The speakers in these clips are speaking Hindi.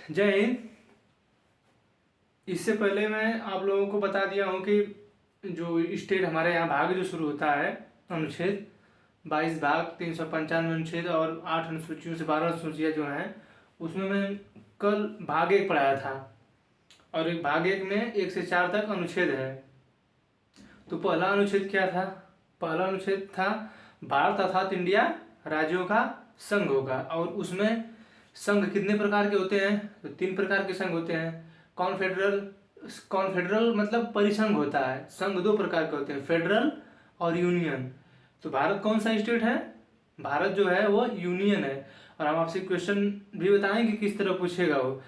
जय हिंद। इससे पहले मैं आप लोगों को बता दिया हूँ कि जो स्टेट हमारे यहाँ भाग जो शुरू होता है, अनुच्छेद 22 भाग 395 अनुच्छेद और 8 अनुसूचियों से 12 अनुसूचियाँ जो हैं, उसमें मैं कल भाग 1 पढ़ाया था और एक भाग 1 में 1 से 4 तक अनुच्छेद है। तो पहला अनुच्छेद क्या था? पहला अनुच्छेद था भारत अर्थात इंडिया राज्यों का संघ होगा, और उसमें संघ कितने प्रकार के होते हैं? तो 3 प्रकार के संघ होते हैं। कॉन्फेडरल कॉन्फेडरल मतलब परिसंघ होता है। संघ 2 प्रकार के होते हैं, फेडरल और यूनियन। तो भारत कौन सा स्टेट है? भारत जो है वो यूनियन है। और हम आपसे क्वेश्चन भी बताएंगे किस तरह पूछेगा वो।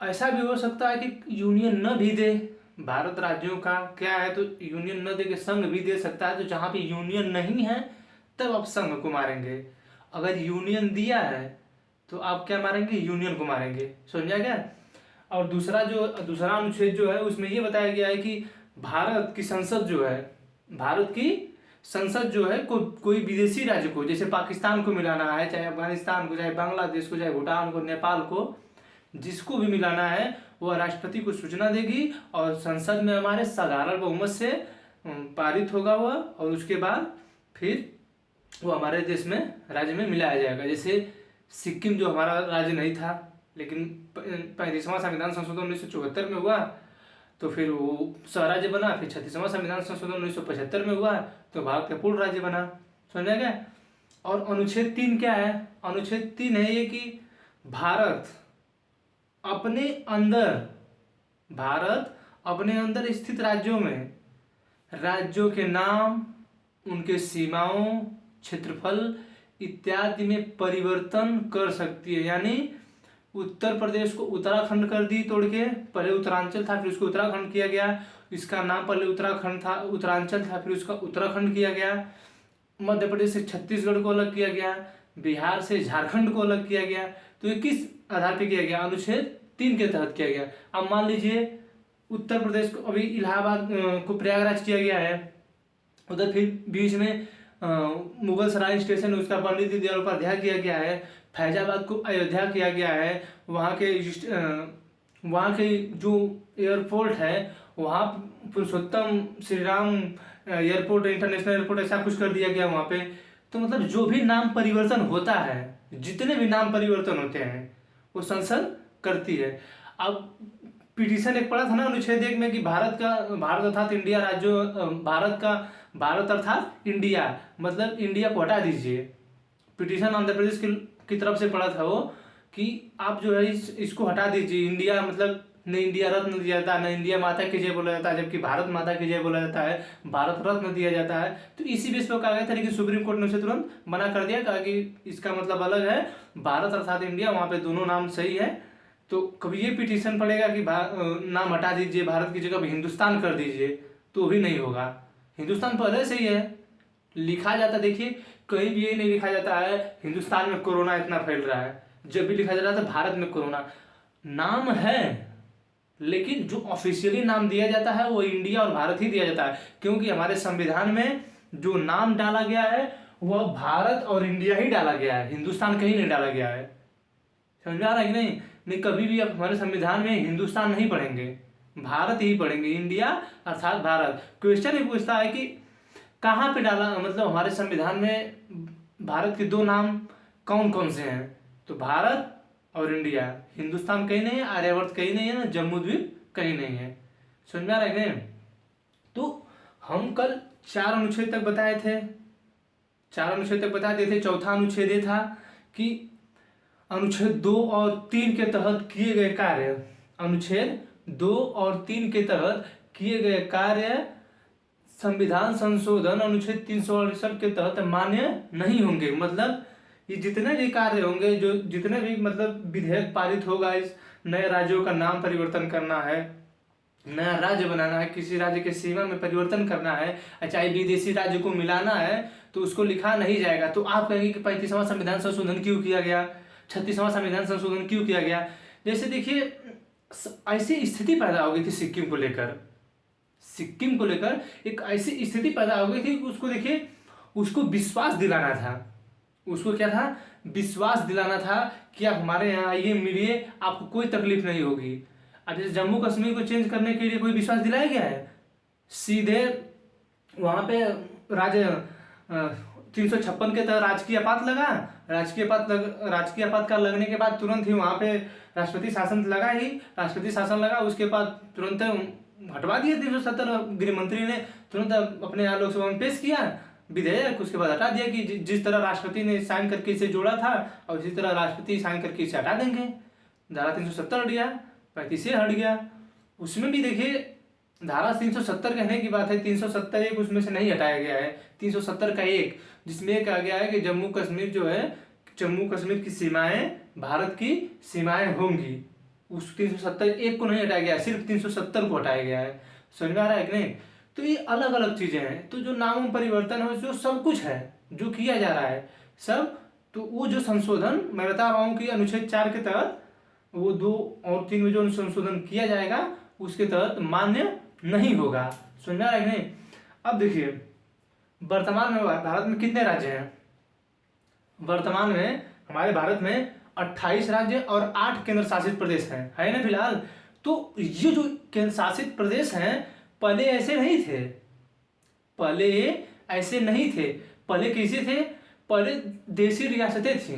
ऐसा भी हो सकता है कि यूनियन न भी दे, भारत राज्यों का क्या है तो यूनियन न दे के संघ भी दे सकता है। तो जहाँ पे यूनियन नहीं है तब आप संघ को मारेंगे, अगर यूनियन दिया है तो आप क्या मारेंगे? यूनियन को मारेंगे। समझा क्या? और दूसरा अनुच्छेद जो है उसमें ये बताया गया है कि भारत की संसद जो है, भारत की संसद जो है कोई विदेशी राज्य को, जैसे पाकिस्तान को मिलाना है, चाहे अफगानिस्तान को, चाहे बांग्लादेश को, चाहे भूटान को, नेपाल को, जिसको भी मिलाना है वह राष्ट्रपति को सूचना देगी और संसद में हमारे साधारण बहुमत से पारित होगा वह, और उसके बाद फिर वो हमारे देश में राज्य में मिलाया जाएगा। जैसे सिक्किम जो हमारा राज्य नहीं था, लेकिन 35वां संविधान संशोधन 1974 में हुआ तो फिर वो स्वराज्य बना। फिर 36वां संविधान संशोधन 1975 में हुआ तो भारत का पूर्ण राज्य बना। समझा गया? और अनुच्छेद 3 क्या है? अनुच्छेद 3 है ये कि भारत अपने अंदर भारत अपने अंदर स्थित राज्यों में राज्यों के नाम, उनके सीमाओं, क्षेत्रफल इत्यादि में परिवर्तन कर सकती है। यानी उत्तर प्रदेश को उत्तराखंड कर दी तोड़ के, पहले उत्तरांचल था फिर उसको उत्तराखंड किया गया। इसका नाम पहले उत्तराखंड था, उत्तरांचल था, फिर उसका उत्तराखंड किया गया। मध्य प्रदेश से छत्तीसगढ़ को अलग किया गया, बिहार से झारखंड को अलग किया गया। तो ये किस आधार पर किया गया? अनुच्छेद 3 के तहत किया गया। अब मान लीजिए उत्तर प्रदेश को अभी इलाहाबाद को प्रयागराज किया गया है, उधर फिर बीच में मुगल सराय स्टेशन उसका पंडित दीनदयाल उपाध्याय किया गया है, फैजाबाद को अयोध्या किया गया है, वहाँ के जो एयरपोर्ट है वहाँ Purushottam Shri Ram airport, international airport ऐसा कुछ कर दिया गया वहाँ पे। तो मतलब जो भी नाम परिवर्तन होता है, जितने भी नाम परिवर्तन होते हैं वो संसद करती है। अब पिटीशन एक पढ़ा था ना अनुच्छेद 1 में कि भारत अर्थात इंडिया राज्यों, भारत अर्थात इंडिया मतलब इंडिया को हटा दीजिए। पिटीशन आंध्र प्रदेश की तरफ से पढ़ा था वो कि आप जो है इसको हटा दीजिए। इंडिया मतलब न इंडिया रत्न दिया जाता है, न इंडिया माता की जय बोला जाता है, जबकि भारत माता की जय बोला जाता है, भारत रत्न दिया जाता है। तो इसी बेस पर कहा गया था, लेकिन सुप्रीम कोर्ट ने उसे तुरंत मना कर दिया, कहा कि इसका मतलब अलग है, भारत अर्थात इंडिया, वहाँ पे दोनों नाम सही है। तो कभी ये पिटीशन पड़ेगा कि नाम हटा दीजिए, भारत की जगह हिंदुस्तान कर दीजिए, तो भी नहीं होगा। हिंदुस्तान पहले से ही है, लिखा जाता, देखिए कहीं भी ये नहीं लिखा जाता है हिंदुस्तान में कोरोना इतना फैल रहा है। जब भी लिखा जाता है भारत में कोरोना, नाम है लेकिन जो ऑफिशियली नाम दिया जाता है वो इंडिया और भारत ही दिया जाता है, क्योंकि हमारे संविधान में जो नाम डाला गया है वह भारत और इंडिया ही डाला गया है, हिंदुस्तान कहीं नहीं डाला गया है। समझ में आ रहा है कि नहीं? कभी भी आप हमारे संविधान में हिंदुस्तान नहीं पढ़ेंगे, भारत ही पढ़ेंगे, इंडिया अर्थात भारत। क्वेश्चन ये पूछता है कि कहाँ पे डाला, मतलब हमारे संविधान में भारत के 2 नाम कौन कौन से हैं? तो भारत और इंडिया, हिंदुस्तान कहीं नहीं है, आर्यावर्त कहीं नहीं है, ना जम्मू द्वीप कहीं नहीं है। समझ में आ रहा है कि नहीं? तो हम कल 4 अनुच्छेद तक बताए थे, 4 अनुच्छेद तक बता दिए थे। चौथा अनुच्छेद ये था कि अनुच्छेद 2 और 3 के तहत किए गए कार्य, अनुच्छेद 2 और 3 के तहत किए गए कार्य संविधान संशोधन अनुच्छेद 368 के तहत मान्य नहीं होंगे। मतलब ये जितने भी कार्य होंगे, जो जितने भी मतलब विधेयक पारित होगा, इस नए राज्यों का नाम परिवर्तन करना है, नया राज्य बनाना है, किसी राज्य के सीमा में परिवर्तन करना है, चाहे विदेशी राज्य को मिलाना है, तो उसको लिखा नहीं जाएगा। तो आप कहेंगे कि 35वां संविधान संशोधन क्यों किया गया, 36वां संविधान संशोधन क्यों किया गया? जैसे देखिए ऐसी स्थिति पैदा हो गई थी सिक्किम को लेकर एक ऐसी स्थिति पैदा हो गई थी, उसको देखिए, उसको विश्वास दिलाना था, उसको क्या था, विश्वास दिलाना था कि आप हमारे यहाँ आइए, मिलिए, आपको कोई तकलीफ नहीं होगी। अब जैसे जम्मू कश्मीर को चेंज करने के लिए कोई विश्वास दिलाया गया है? सीधे वहाँ पे राज 356 के तहत राजकीय आपात लगा। राजकीय आपातकाल लगने के बाद तुरंत ही वहाँ पे राष्ट्रपति शासन लगा ही, राष्ट्रपति शासन लगा, उसके बाद तुरंत हटवा दिया 370। गृह मंत्री ने तुरंत अपने यहाँ लोकसभा में पेश किया विधेयक, उसके बाद हटा दिया कि जिस तरह राष्ट्रपति ने साइन करके इसे जोड़ा था और जिस तरह राष्ट्रपति साइन करके इसे हटा देंगे। धारा 370 हट गया, 35 हट गया। उसमें भी देखिए धारा 370 कहने की बात है, 370 एक उसमें से नहीं हटाया गया है, 370 का एक, जिसमें कहा गया है कि जम्मू कश्मीर जो है, जम्मू कश्मीर की सीमाएं भारत की सीमाएं होंगी। उस 370 एक को नहीं हटाया गया, सिर्फ 370 को हटाया गया है। समझ में आ रहा है कि नहीं? तो ये अलग अलग चीजें हैं। तो जो नाम परिवर्तन है जो सब कुछ है जो किया जा रहा है सब, तो वो जो संशोधन मैं बता रहा हूँ कि अनुच्छेद 4 के तहत वो 2 और 3 में जो संशोधन किया जाएगा उसके तहत मान्य नहीं होगा। समझ में आ रहा है कि नहीं? अब देखिए वर्तमान में भारत में कितने राज्य हैं? वर्तमान में हमारे भारत में 28 राज्य और 8 केंद्र शासित प्रदेश हैं, है ना फिलहाल। तो ये जो केंद्र शासित प्रदेश हैं पहले ऐसे नहीं थे, पहले ऐसे नहीं थे। पहले कैसे थे? पहले देशी रियासतें थी,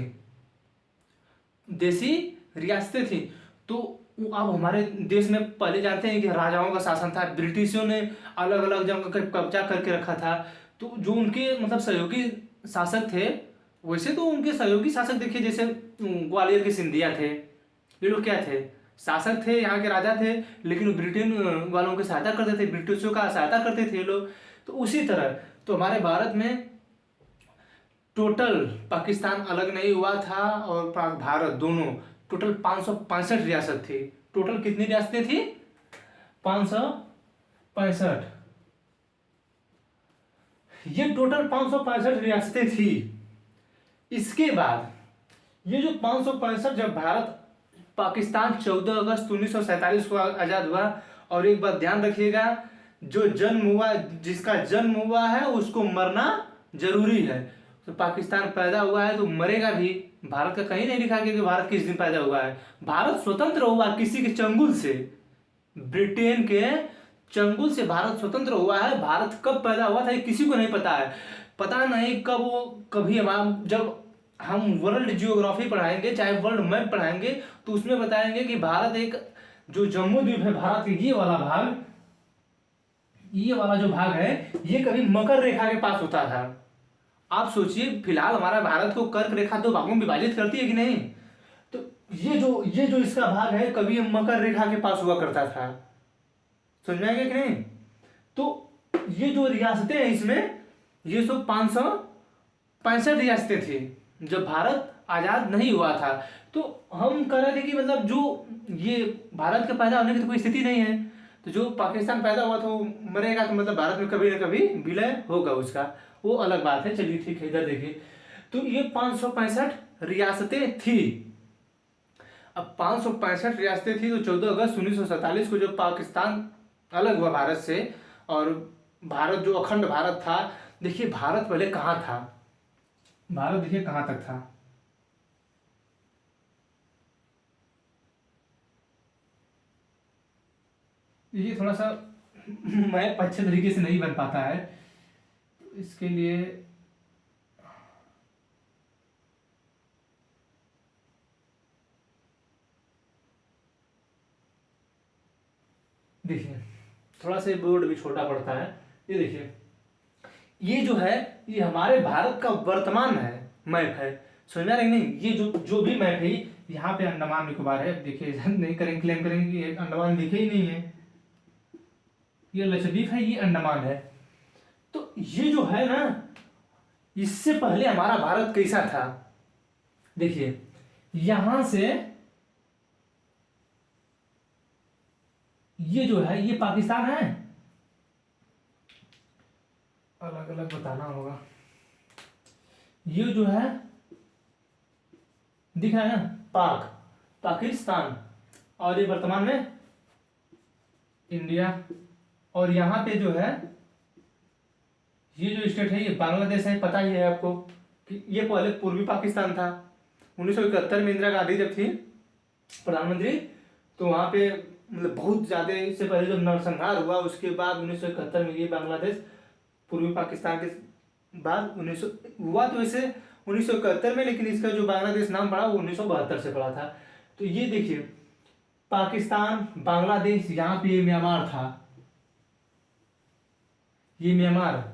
देशी रियासतें थी। तो अब हमारे देश में पहले जानते हैं कि राजाओं का शासन था, ब्रिटिशों ने अलग अलग जगह का कब्जा करके रखा था। तो जो उनके मतलब सहयोगी शासक थे, वैसे तो उनके सहयोगी शासक देखिए जैसे ग्वालियर के सिंधिया थे, ये लोग क्या थे? शासक थे, यहाँ के राजा थे, लेकिन वो ब्रिटेन वालों की सहायता करते थे, ब्रिटिशों का सहायता करते थे ये लोग। तो उसी तरह तो हमारे भारत में टोटल पाकिस्तान अलग नहीं हुआ था और पाक भारत दोनों टोटल 565 रियासत थी। टोटल कितनी रियासतें थी? 565। ये टोटल 565 रियासतें थी। इसके बाद ये जो 565, जब भारत पाकिस्तान 14 अगस्त 1947 को आजाद हुआ, और एक बात ध्यान रखिएगा, जो जन्म हुआ, जिसका जन्म हुआ है उसको मरना जरूरी है। तो पाकिस्तान पैदा हुआ है तो मरेगा भी। भारत का कहीं नहीं लिखा गया कि भारत किस दिन पैदा हुआ है। भारत स्वतंत्र हुआ किसी के चंगुल से, ब्रिटेन के चंगुल से भारत स्वतंत्र हुआ है। भारत कब पैदा हुआ था ये किसी को नहीं पता है। पता नहीं कब वो, कभी हम जब हम वर्ल्ड जियोग्राफी पढ़ाएंगे, चाहे वर्ल्ड मैप पढ़ाएंगे, तो उसमें बताएंगे कि भारत एक, जो जम्मू द्वीप है भारत के, ये वाला भाग, ये वाला जो भाग है, ये कभी मकर रेखा के पास होता था। आप सोचिए फिलहाल हमारा भारत को कर्क रेखा 2 भागों में विभाजित करती है कि नहीं? तो ये जो इसका भाग है कभी मकर रेखा के पास हुआ करता था। समझ में आएगा कि नहीं? तो ये जो रियासतें हैं इसमें, ये सब 565 रियासतें थी जब भारत आजाद नहीं हुआ था। तो हम कह रहे थे कि मतलब जो ये भारत के पैदा होने की तो कोई स्थिति नहीं है, तो जो पाकिस्तान पैदा हुआ तो मरेगा, तो मतलब भारत में कभी ना कभी विलय होगा उसका, वो अलग बात है। चलिए ठीक है, इधर देखिए, तो ये 565 रियासतें थी। अब 565 रियासतें थी तो 14 अगस्त 1947 को जब पाकिस्तान अलग हुआ भारत से, और भारत जो अखंड भारत था, देखिए भारत पहले कहाँ था? भारत देखिए कहाँ तक था। ये थोड़ा सा मैप अच्छे तरीके से नहीं बन पाता है, तो इसके लिए देखिए थोड़ा सा बोर्ड भी छोटा पड़ता है। ये देखिए, ये जो है ये हमारे भारत का वर्तमान है, मैप है। समझ में आ रहा है कि नहीं? ये जो भी मैप है, यहाँ पे अंडमान निकोबार है, देखिए नहीं करेंगे, क्लेम करेंगे कि अंडमान दिखे ही नहीं है, ये लक्षद्वीप है, ये अंडमान है। तो ये जो है ना, इससे पहले हमारा भारत कैसा था? देखिए यहां से ये जो है ये पाकिस्तान है, अलग अलग बताना होगा। ये जो है दिख रहा है ना, पाकिस्तान, और ये वर्तमान में इंडिया। और यहां पे जो है ये जो स्टेट है ये बांग्लादेश है, पता ही है आपको कि ये पहले पूर्वी पाकिस्तान था। 1971 में इंदिरा गांधी जब थी प्रधानमंत्री, तो वहाँ पे मतलब बहुत ज़्यादा, इससे पहले जब नरसंहार हुआ उसके बाद 1971 में ये बांग्लादेश पूर्वी पाकिस्तान के बाद 1900 हुआ, तो वैसे 1971 में, लेकिन इसका जो बांग्लादेश नाम पड़ा वो 1972 से पड़ा था। तो ये देखिए, पाकिस्तान, बांग्लादेश, यहाँ पे ये म्यांमार था, ये म्यांमार,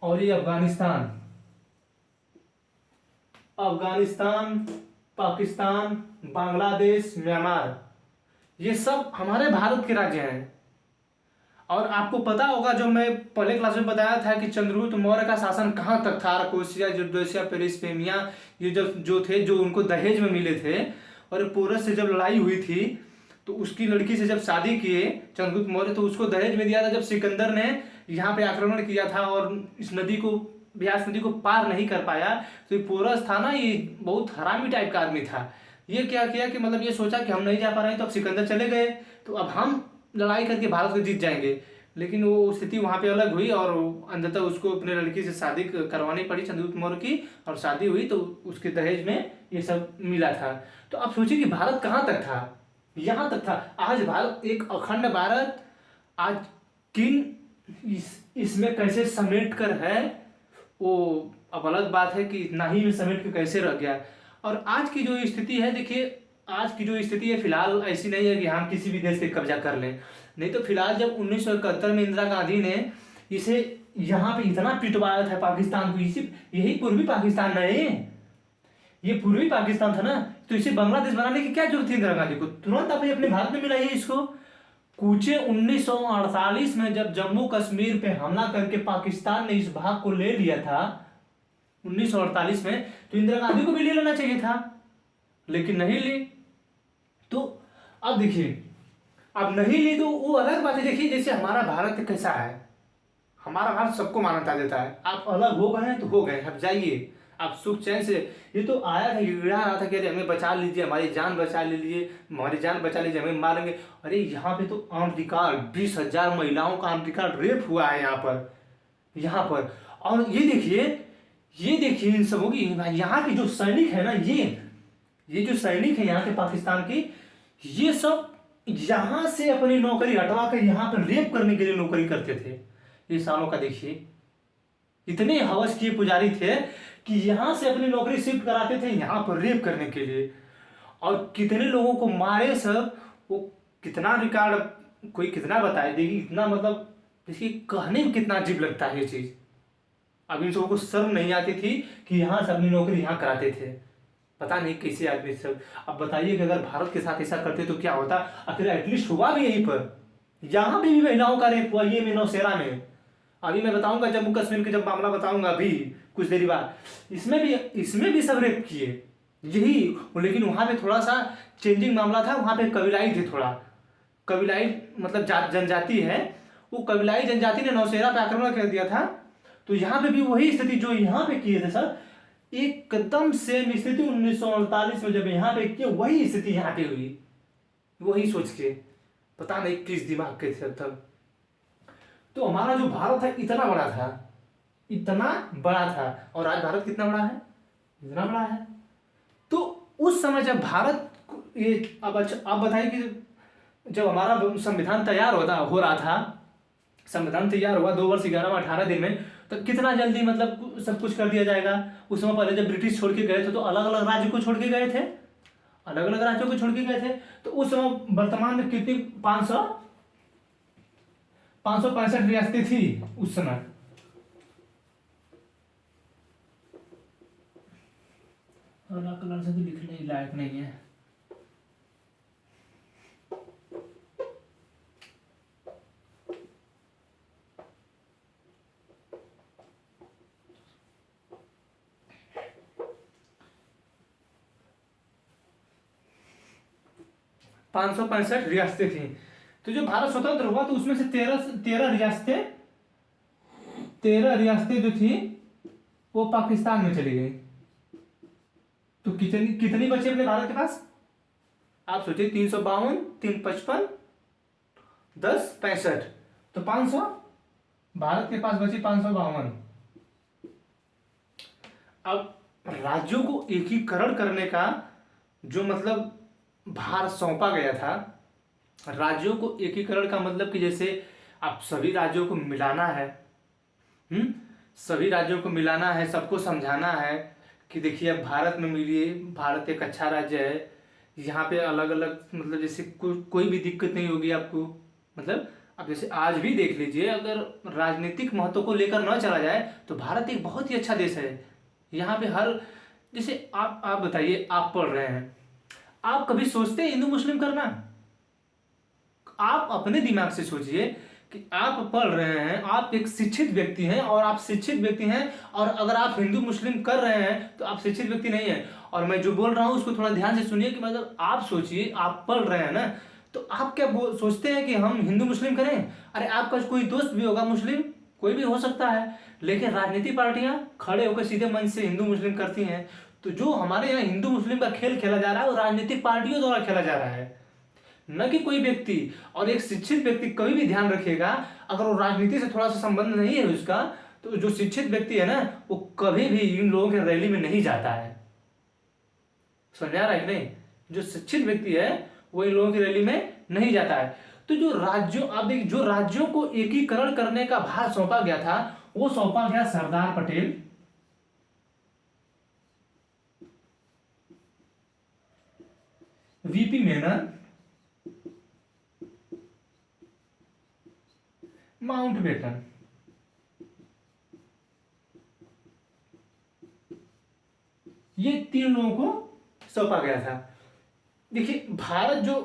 और ये अफगानिस्तान, अफगानिस्तान, पाकिस्तान, बांग्लादेश, म्यांमार, ये सब हमारे भारत के राज्य हैं। और आपको पता होगा, जो मैं पहले क्लास में बताया था कि चंद्रगुप्त मौर्य का शासन कहाँ तक था, अरकोसिया, जुडोसिया, पेरिसपेमिया, ये जो थे, जो उनको दहेज में मिले थे, और पोरस से जब लड़ाई हुई थी तो उसकी लड़की से जब शादी किए चंद्रगुप्त मौर्य, तो उसको दहेज में दिया था। जब सिकंदर ने यहाँ पे आक्रमण किया था और इस नदी को, ब्यास नदी को पार नहीं कर पाया, तो ये पोरस था ना, ये बहुत हरामी टाइप का आदमी था। ये क्या किया कि मतलब ये सोचा कि हम नहीं जा पा रहे हैं, तो अब सिकंदर चले गए, तो अब हम लड़ाई करके भारत को जीत जाएंगे। लेकिन वो स्थिति वहाँ पे अलग हुई और अंततः उसको अपने लड़की से शादी करवानी पड़ी चंद्रगुप्त मौर्य की, और शादी हुई तो उसके दहेज में ये सब मिला था। तो आप सोचिए कि भारत कहाँ तक था, यहाँ तक था। आज भारत एक अखंड भारत, आज किन इसमें कैसे समेट कर है, वो अब अलग बात है कि इतना ही में समेट के कैसे रह गया। और आज की जो स्थिति है, देखिए आज की जो स्थिति है फिलहाल ऐसी नहीं है कि हम किसी भी देश पे कब्जा कर लें। नहीं तो फिलहाल जब 1971 में इंदिरा गांधी ने इसे यहाँ पे इतना पिटवाया था पाकिस्तान को, इसी यही पूर्वी पाकिस्तान नहीं, ये पूर्वी पाकिस्तान था ना, तो इसे बांग्लादेश बनाने की क्या जरूरत थी इंदिरा गांधी को, तुरंत आप अपने भारत में मिलाइए इसको। कूचे 1948 में जब जम्मू कश्मीर पे हमला करके पाकिस्तान ने इस भाग को ले लिया था 1948 में, तो इंदिरा गांधी को भी ले लेना चाहिए था, लेकिन नहीं ली। तो अब देखिए, अब नहीं ली तो वो अलग बात है। देखिए जैसे हमारा भारत कैसा है, हमारा भारत सबको मान्यता देता है, आप अलग हो गए हैं तो हो गए, अब जाइए आप सुख चैन से। ये तो आया था, गिड़ा रहा था कि अरे हमें बचा लीजिए, हमारी जान बचा लीजिए, हमारी जान बचा लीजिए, हमें मारेंगे। अरे यहाँ पे तो आर्म रिकॉर्ड 20,000 महिलाओं का आर्म रिकॉर्ड रेप हुआ है यहाँ पर, यहाँ पर। और ये देखिए इन सबों की, यहाँ के जो सैनिक है ना, ये जो सैनिक है यहाँ के पाकिस्तान के, ये सब यहाँ से अपनी नौकरी हटवा कर यहाँ पर रेप करने के लिए नौकरी करते थे। ये सालों का देखिए, इतने हवस किए पुजारी थे कि यहाँ से अपनी नौकरी शिफ्ट कराते थे यहाँ पर रेप करने के लिए, और कितने लोगों को मारे सब, वो कितना रिकॉर्ड कोई कितना बताए देगी, इतना मतलब इसकी कहने में कितना अजीब लगता है ये चीज। अब इन सबों को शर्म नहीं आती थी कि यहाँ से अपनी नौकरी यहाँ कराते थे, पता नहीं कैसे आदमी सब। अब बताइए कि अगर भारत के साथ ऐसा करते तो क्या होता। आखिर एटलीस्ट हुआ भी यहीं पर, यहाँ भी महिलाओं का रेप हुआ, ये में नौशेरा में। अभी मैं बताऊंगा जम्मू कश्मीर के जब मामला बताऊंगा अभी कुछ देरी बाद, इसमें भी सब रेप किए यही। लेकिन वहां पे थोड़ा सा चेंजिंग मामला था, वहां पे कबीलाई थे, थोड़ा कबीलाई मतलब जनजाति है, वो कबीलाई जनजाति ने नौशेरा पे आक्रमण कर दिया था। तो यहाँ पे भी वही स्थिति जो यहाँ पे किए थे सर, एकदम सेम स्थिति 1948 में जब यहाँ पे किए, वही स्थिति यहाँ पे हुई। वही सोच के पता नहीं किस दिमाग के थे तब। तो हमारा जो भारत है इतना बड़ा था, इतना बड़ा था, और आज भारत कितना बड़ा है, इतना बड़ा है। तो उस समय जब भारत ये अब बताइए कि जब हमारा संविधान तैयार हो रहा था, संविधान तैयार हुआ 2 वर्ष 11 व 18 दिन में, तो कितना जल्दी मतलब सब कुछ कर दिया जाएगा। उस समय पहले जब ब्रिटिश छोड़ के गए थे तो अलग अलग राज्य को छोड़ के गए थे, अलग अलग राज्यों को छोड़ के गए थे। तो उस समय वर्तमान में कितनी 565 रियासतें थी उस समय। कलर से तो लिखने लायक नहीं है। पाँच सौ 565 रियासतें थी। तो जो भारत स्वतंत्र हुआ तो उसमें से 13 रियासतें जो थी वो पाकिस्तान में चली गई। तो कितनी बची अपने भारत के पास, आप सोचिए, 352, 355, 10, 65, तो 500 भारत के पास बची 552। अब राज्यों को एकीकरण करने का जो मतलब भार सौंपा गया था। राज्यों को एकीकरण का मतलब कि जैसे आप सभी राज्यों को मिलाना है। हम्म सभी राज्यों को मिलाना है, सबको समझाना है कि देखिए अब भारत में मिलिए, भारत एक अच्छा राज्य है, यहाँ पे अलग अलग मतलब जैसे कोई भी दिक्कत नहीं होगी आपको। मतलब अब जैसे आज भी देख लीजिए, अगर राजनीतिक महत्व को लेकर न चला जाए तो भारत एक बहुत ही अच्छा देश है। यहाँ पे हर जैसे आप बताइए, आप पढ़ रहे हैं, आप कभी सोचते हैं हिंदू मुस्लिम करना? आप अपने दिमाग से सोचिए कि आप पढ़ रहे हैं, आप एक शिक्षित व्यक्ति हैं, और आप शिक्षित व्यक्ति हैं, और अगर आप हिंदू मुस्लिम कर रहे हैं तो आप शिक्षित व्यक्ति नहीं है। और मैं जो बोल रहा हूं उसको थोड़ा ध्यान से सुनिए कि मतलब आप सोचिए, आप पढ़ रहे हैं ना, तो आप क्या सोचते हैं कि हम हिंदू मुस्लिम करें? अरे आपका कोई दोस्त भी होगा मुस्लिम, कोई भी हो सकता है, लेकिन राजनीतिक पार्टियां खड़े होकर सीधे मन से हिंदू मुस्लिम करती हैं। तो जो हमारे यहाँ हिंदू मुस्लिम का खेल खेला जा रहा है वो राजनीतिक पार्टियों द्वारा खेला जा रहा है, न कि कोई व्यक्ति। और एक शिक्षित व्यक्ति कभी भी ध्यान रखिएगा, अगर वो राजनीति से थोड़ा सा संबंध नहीं है उसका, तो जो शिक्षित व्यक्ति है ना, वो कभी भी इन लोगों के रैली में नहीं जाता है। समझ आ रहा है कि नहीं? जो शिक्षित व्यक्ति है वो इन लोगों की रैली में नहीं जाता है। तो जो राज्यों, आप देखिए, जो राज्यों को एकीकरण करने का भार सौंपा गया था वो सौंपा गया सरदार पटेल, वीपी मेनन, माउंटबेटन। ये तीन लोगों को सौंपा गया था। देखिए भारत जो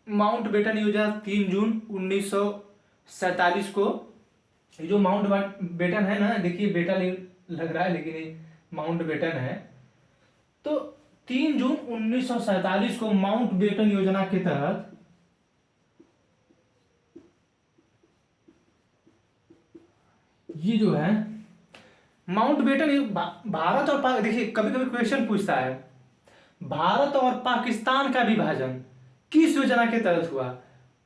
माउंटबेटन योजना 3 जून 1947 को, जो माउंट बेटन है ना, देखिए बेटा लग रहा है लेकिन ये माउंट बेटन है। तो 3 जून 1947 को माउंट बेटन योजना के तहत ये जो है माउंटबेटन, भारत और देखिए कभी कभी क्वेश्चन पूछता है, भारत और पाकिस्तान का विभाजन किस योजना के तहत हुआ?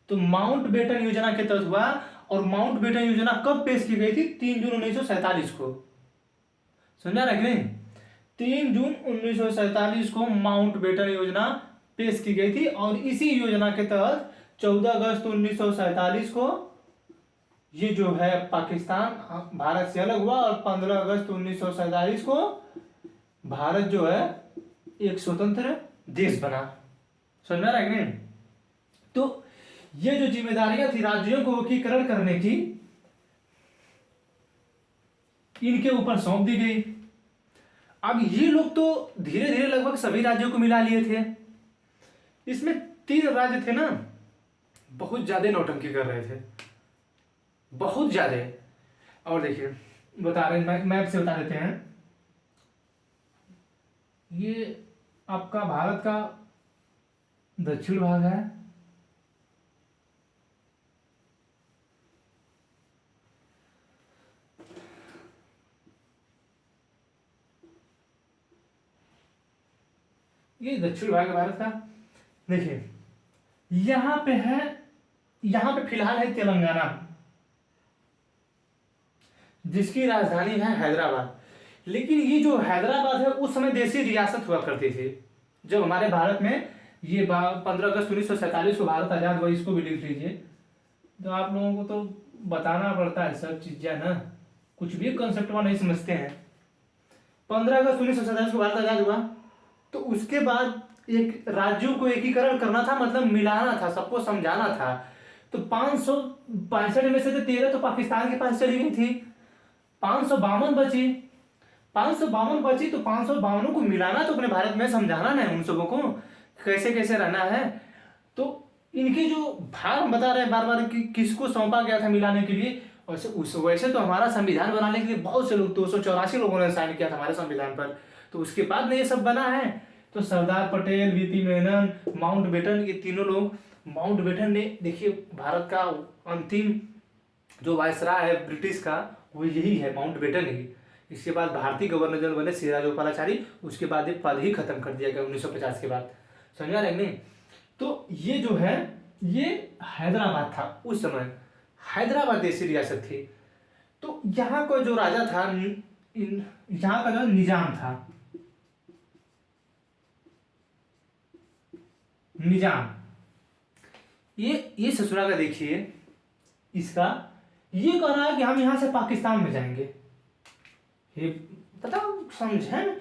तो माउंटबेटन योजना के तहत हुआ। और माउंटबेटन योजना कब पेश की गई थी? 3 जून 1947 को। समझा ना कि नहीं? 3 जून 1947 को माउंटबेटन योजना पेश की गई थी, और इसी योजना के तहत 14 अगस्त 1947 को ये जो है पाकिस्तान भारत से अलग हुआ, और 15 अगस्त 1947 को भारत जो है एक स्वतंत्र देश बना। समझ में आ रहा है कि नहीं? तो ये जो जिम्मेदारियां थी राज्यों को एकीकरण करने की, इनके ऊपर सौंप दी गई। अब ये लोग तो धीरे धीरे लगभग सभी राज्यों को मिला लिए थे। इसमें 3 राज्य थे ना, बहुत ज्यादा नौटंकी कर रहे थे, बहुत ज्यादा। और देखिए बता रहे, मैप से बता देते हैं। ये आपका भारत का दक्षिण भाग है, ये दक्षिण भाग है भारत का। देखिए यहां पे है, यहां पे फिलहाल है तेलंगाना, जिसकी राजधानी है हैदराबाद। लेकिन ये जो हैदराबाद है उस समय देसी रियासत हुआ करती थी। जब हमारे भारत में ये 15 अगस्त 1947 को भारत आजाद हुआ, इसको भी लिख लीजिए। तो आप लोगों को तो बताना पड़ता है सब चीजें ना, कुछ भी कंसेप्ट नहीं समझते हैं। 15 अगस्त 1947 को भारत आजाद हुआ, तो उसके बाद एक राज्यों को एकीकरण करना था, मतलब मिलाना था, सबको समझाना था। तो 565 में से तो 13 तो पाकिस्तान के पास चली गई थी, 552 बची। 552 बची तो 552 को मिलाना, तो अपने भारत में समझाना ना उन सबों को कैसे कैसे रहना है। तो इनके जो भार हम बता रहे हैं बार बार कि किसको सौंपा गया था मिलाने के लिए। वैसे तो हमारा संविधान बनाने के लिए बहुत से लोग, 284 लोगों ने साइन किया था हमारे संविधान पर, तो उसके बाद में ये सब बना है। तो सरदार पटेल, वीपी मेनन, माउंटबेटन, ये तीनों लोग। माउंटबेटन ने, देखिए भारत का अंतिम जो वायसराय है ब्रिटिश का, वो यही है, माउंटबेटन ही। इसके बाद भारतीय गवर्नर जनरल बने सिराजउपलाचारी, उसके बाद ये पद ही खत्म कर दिया गया 1950 के बाद। समझा रहे नहीं? तो ये जो है ये हैदराबाद था उस समय, हैदराबाद देसी रियासत थी। तो यहाँ का जो राजा था, यहाँ का जो निजाम था, निजाम, ये ससुरा का देखिए इसका, ये कह रहा है कि हम यहाँ से पाकिस्तान में जाएंगे। ये पता समझे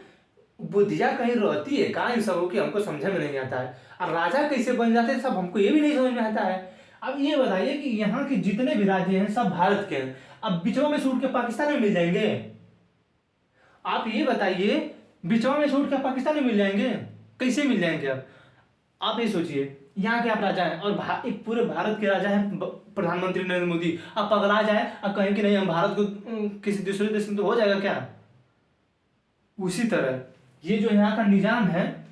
बुद्धिया कहीं रहती है का इन सबों की, हमको समझ में नहीं आता है। और राजा कैसे बन जाते हैं सब हमको ये भी नहीं समझ में आता है। अब ये बताइए कि यहाँ के जितने भी राज्य हैं सब भारत के हैं, अब बिचवा में से उठ के पाकिस्तान में मिल जाएंगे? आप ये बताइए, बिचवा में से उठ के पाकिस्तान में मिल जाएंगे? कैसे मिल जाएंगे? अब आप ये सोचिए, यहाँ के आप राजा हैं और एक पूरे भारत के राजा हैं प्रधानमंत्री नरेंद्र मोदी, अब पगला जाए अब कहें कि नहीं हम भारत को किसी दूसरे देश में, तो हो जाएगा क्या? उसी तरह ये जो यहाँ का निजाम है,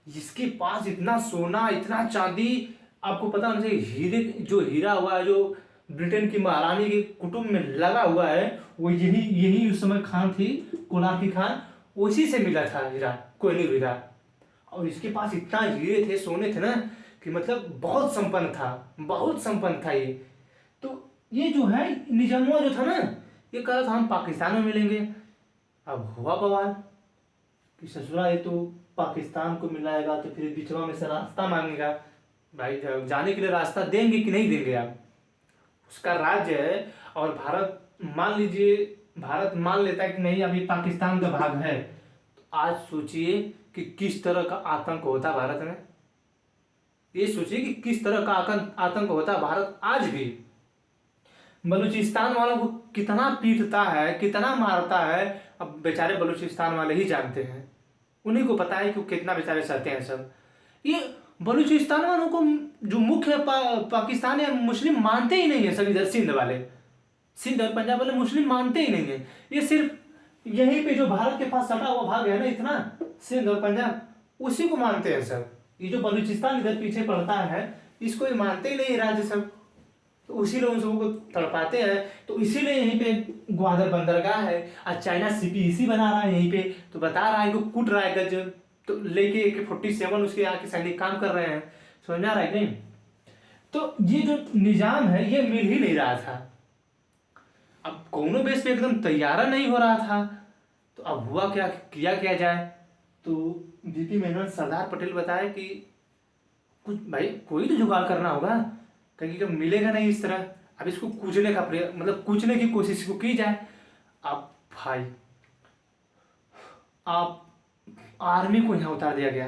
इसके पास इतना सोना इतना चांदी, आपको पता होना चाहिए। हीरे, जो हीरा हुआ है जो ब्रिटेन की महारानी के कुटुंब में लगा हुआ है, वो यही उस समय खान थी, कोणार्क की खान, उसी से मिला था हीरा, कोहिनूर हीरा। और इसके पास इतना हीरे थे, सोने थे ना, कि मतलब बहुत संपन्न था, बहुत संपन्न था ये। तो ये जो है निजामुआ जो था ना, ये कह रहा था हम पाकिस्तान में मिलेंगे। अब हुआ बवाल कि ससुरा ये तो पाकिस्तान को मिलाएगा तो फिर बिचवा में से रास्ता मांगेगा। भाई जाने के लिए रास्ता देंगे कि नहीं देंगे? आप उसका राज्य है और भारत मान लीजिए, भारत मान लेता है कि नहीं अभी पाकिस्तान का भाग है, तो आज सोचिए कि किस तरह का आतंक होता भारत में। ये सोचिए कि किस तरह का आतंक होता भारत आज भी। बलूचिस्तान वालों को कितना पीटता है, कितना मारता है, अब बेचारे बलूचिस्तान वाले ही जानते हैं, उन्हीं को पता है कि कितना बेचारे सहते हैं सब। ये बलूचिस्तान वालों को जो मुख्य पाकिस्तानी मुस्लिम मानते ही नहीं है सब, इधर सिंध वाले, सिंध और पंजाब वाले मुस्लिम मानते ही नहीं है। ये सिर्फ यहीं पे जो भारत के पास सटा हुआ भाग है ना इतना, सिंध और पंजाब, उसी को मानते हैं सब। ये जो बलूचिस्तान इधर पीछे पड़ता है, इसको ये मानते ही नहीं राज्य सब, तो उसी लोग उन सबको तड़पाते हैं। तो इसीलिए यहीं पे ग्वादर बंदरगाह है, आज चाइना सीपीईसी बना रहा है यहीं पे, तो बता रहा है, कूट रहा है गज, तो लेके AK-47 उसके यहाँ के सैनिक काम कर रहे हैं, समझ में आ रहा है नहीं? तो ये जो निजाम है ये मिल ही नहीं रहा था। अब कोनो बेस पे एकदम तैयारा नहीं हो रहा था, तो अब हुआ क्या, किया जाए? तो VP मेनन सरदार पटेल बताए कि कुछ भाई कोई तो जुगाड़ करना होगा, क्योंकि जब मिलेगा नहीं इस तरह, अब इसको कूचने का मतलब कूचने की कोशिश को की जाए। अब भाई आप आर्मी को यहाँ उतार दिया गया,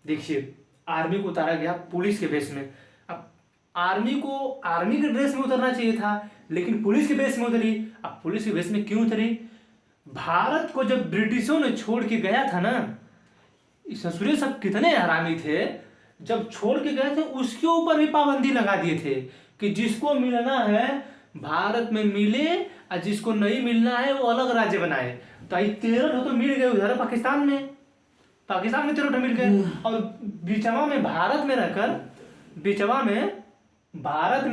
देखिए आर्मी को उतारा गया पुलिस के बेस में। अब आर्मी को आर्मी के ड्रेस में उतरना चाहिए था, लेकिन पुलिस के बेस में उतरी। अब पुलिस के बेस में क्यों उतरी? भारत को जब ब्रिटिशों ने छोड़ के गया था ना, ससुरे सब कितने हरामी थे, जब छोड़ के गए थे उसके ऊपर भी पाबंदी लगा दिए थे कि जिसको मिलना है भारत में मिले और जिसको नहीं मिलना है वो अलग राज्य बनाए। तो 13 तो मिल गए उधर पाकिस्तान में 13 मिल गए, और बिचवा में भारत में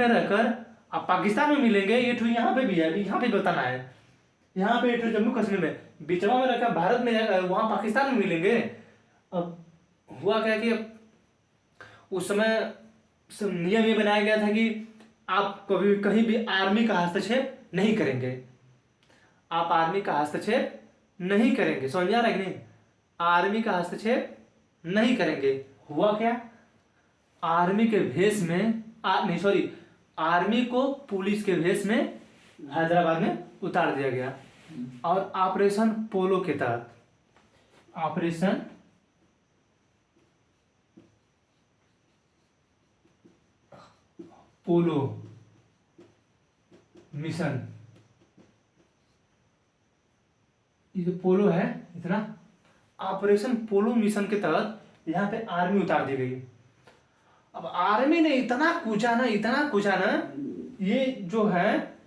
रहकर अब पाकिस्तान में मिलेंगे। ये तो यहाँ पे भी है, यहाँ पे बताना है, यहाँ पे तो जम्मू कश्मीर में बिचवा में रहकर भारत में, वहां पाकिस्तान में मिलेंगे। अब हुआ क्या कि उस समय नियम ये बनाया गया था कि आप कभी कहीं भी आर्मी का हस्तक्षेप नहीं करेंगे, आप आर्मी का हस्तक्षेप नहीं करेंगे, समझ आ रहा है कि नहीं? आर्मी का हस्तक्षेप नहीं करेंगे। हुआ क्या, आर्मी के भेष में आर्मी को पुलिस के भेष में हैदराबाद में उतार दिया गया, और ऑपरेशन पोलो के तहत, ऑपरेशन पोलो मिशन, ये जो पोलो है इतना, ऑपरेशन पोलो मिशन के तहत यहाँ पे आर्मी उतार दी गई। अब आर्मी ने इतना कूचा ना, ये जो है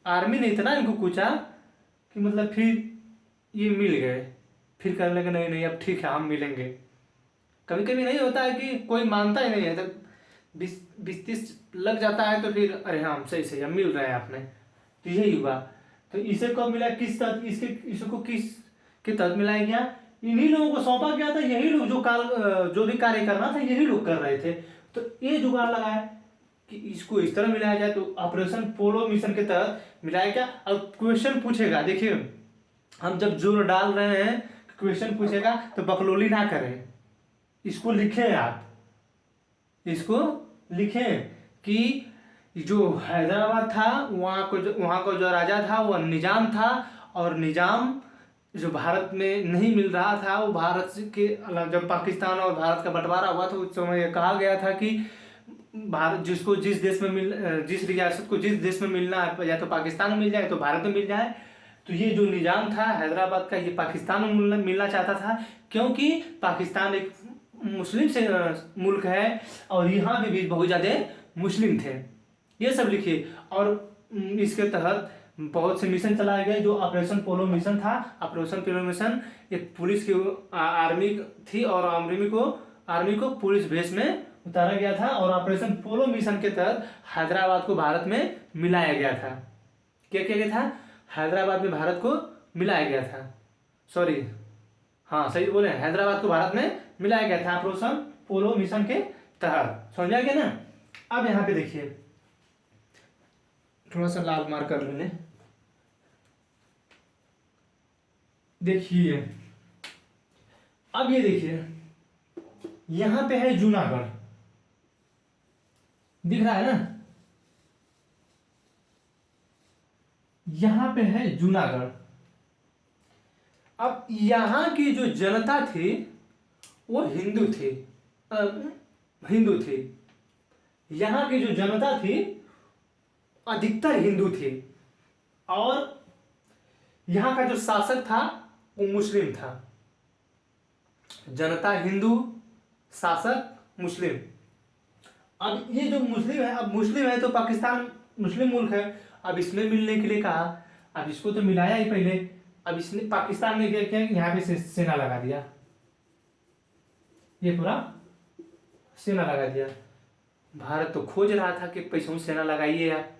आर्मी ने इतना इनको कूचा कि मतलब फिर ये मिल गए, फिर कहने लगे नहीं अब ठीक है हम मिलेंगे। कभी कभी नहीं होता है कि कोई मानता ही नहीं है, तो 20-30 लग जाता है तो फिर अरे हाँ सही हम मिल रहे हैं आपने, तो यही हुआ। तो इसे कब मिला, किस तहत, इसको किस के तहत मिलाया गया? इन्हीं लोगों को सौंपा गया था, यही लोग जो भी कार्य करना था यही लोग कर रहे थे। तो ये जुगाड़ लगाया कि इसको इस तरह मिलाया जाए, तो ऑपरेशन पोलो मिशन के तहत मिलाया गया। अब क्वेश्चन पूछेगा, देखिए हम जब जोर डाल रहे हैं क्वेश्चन पूछेगा तो बकलोली ना करें, इसको लिखें आप, इसको लिखें कि जो हैदराबाद था वहाँ को जो राजा था वो निजाम था, और निजाम जो भारत में नहीं मिल रहा था, वो भारत के जब पाकिस्तान और भारत का बंटवारा हुआ तो उस समय ये कहा गया था कि भारत जिसको जिस देश में जिस रियासत को जिस देश में मिलना है, या तो पाकिस्तान में मिल जाए तो भारत में मिल जाए। तो ये जो निजाम था हैदराबाद का, ये पाकिस्तान में मिलना चाहता था, क्योंकि पाकिस्तान एक मुस्लिम से मुल्क है और यहाँ पे भी बहुत ज़्यादा मुस्लिम थे। ये सब लिखिए। और इसके तहत बहुत से मिशन चलाए गए, जो ऑपरेशन पोलो मिशन था। ऑपरेशन पोलो मिशन एक पुलिस की आर्मी थी, और आर्मी को पुलिस भेष में उतारा गया था, और ऑपरेशन पोलो मिशन के तहत हैदराबाद को भारत में मिलाया गया था। क्या किया गया था? हैदराबाद में भारत को मिलाया गया था। सॉरी, हाँ सही बोले, हैदराबाद को भारत में मिलाया गया था ऑपरेशन पोलो मिशन के तहत। समझा गया ना? अब यहाँ पे देखिए, थोड़ा सा लाल मार्क कर लेने। देखिए, अब ये देखिए, यहां पे है जूनागढ़, दिख रहा है ना? यहां पे है जूनागढ़। अब यहां की जो जनता थी वो हिंदू थी, हिंदू थी। यहां की जो जनता थी अधिकतर हिंदू थी, और यहां का जो शासक था वो मुस्लिम था। जनता हिंदू, शासक मुस्लिम। अब ये जो मुस्लिम है, अब मुस्लिम है तो पाकिस्तान मुस्लिम मुल्क है, अब इसमें मिलने के लिए कहा। अब इसको तो मिलाया ही पहले, अब इसने पाकिस्तान ने क्या किया, यहाँ पे सेना लगा दिया, ये पूरा सेना लगा दिया। भारत तो खोज रहा था कि पैसों सेना लगाइए आप,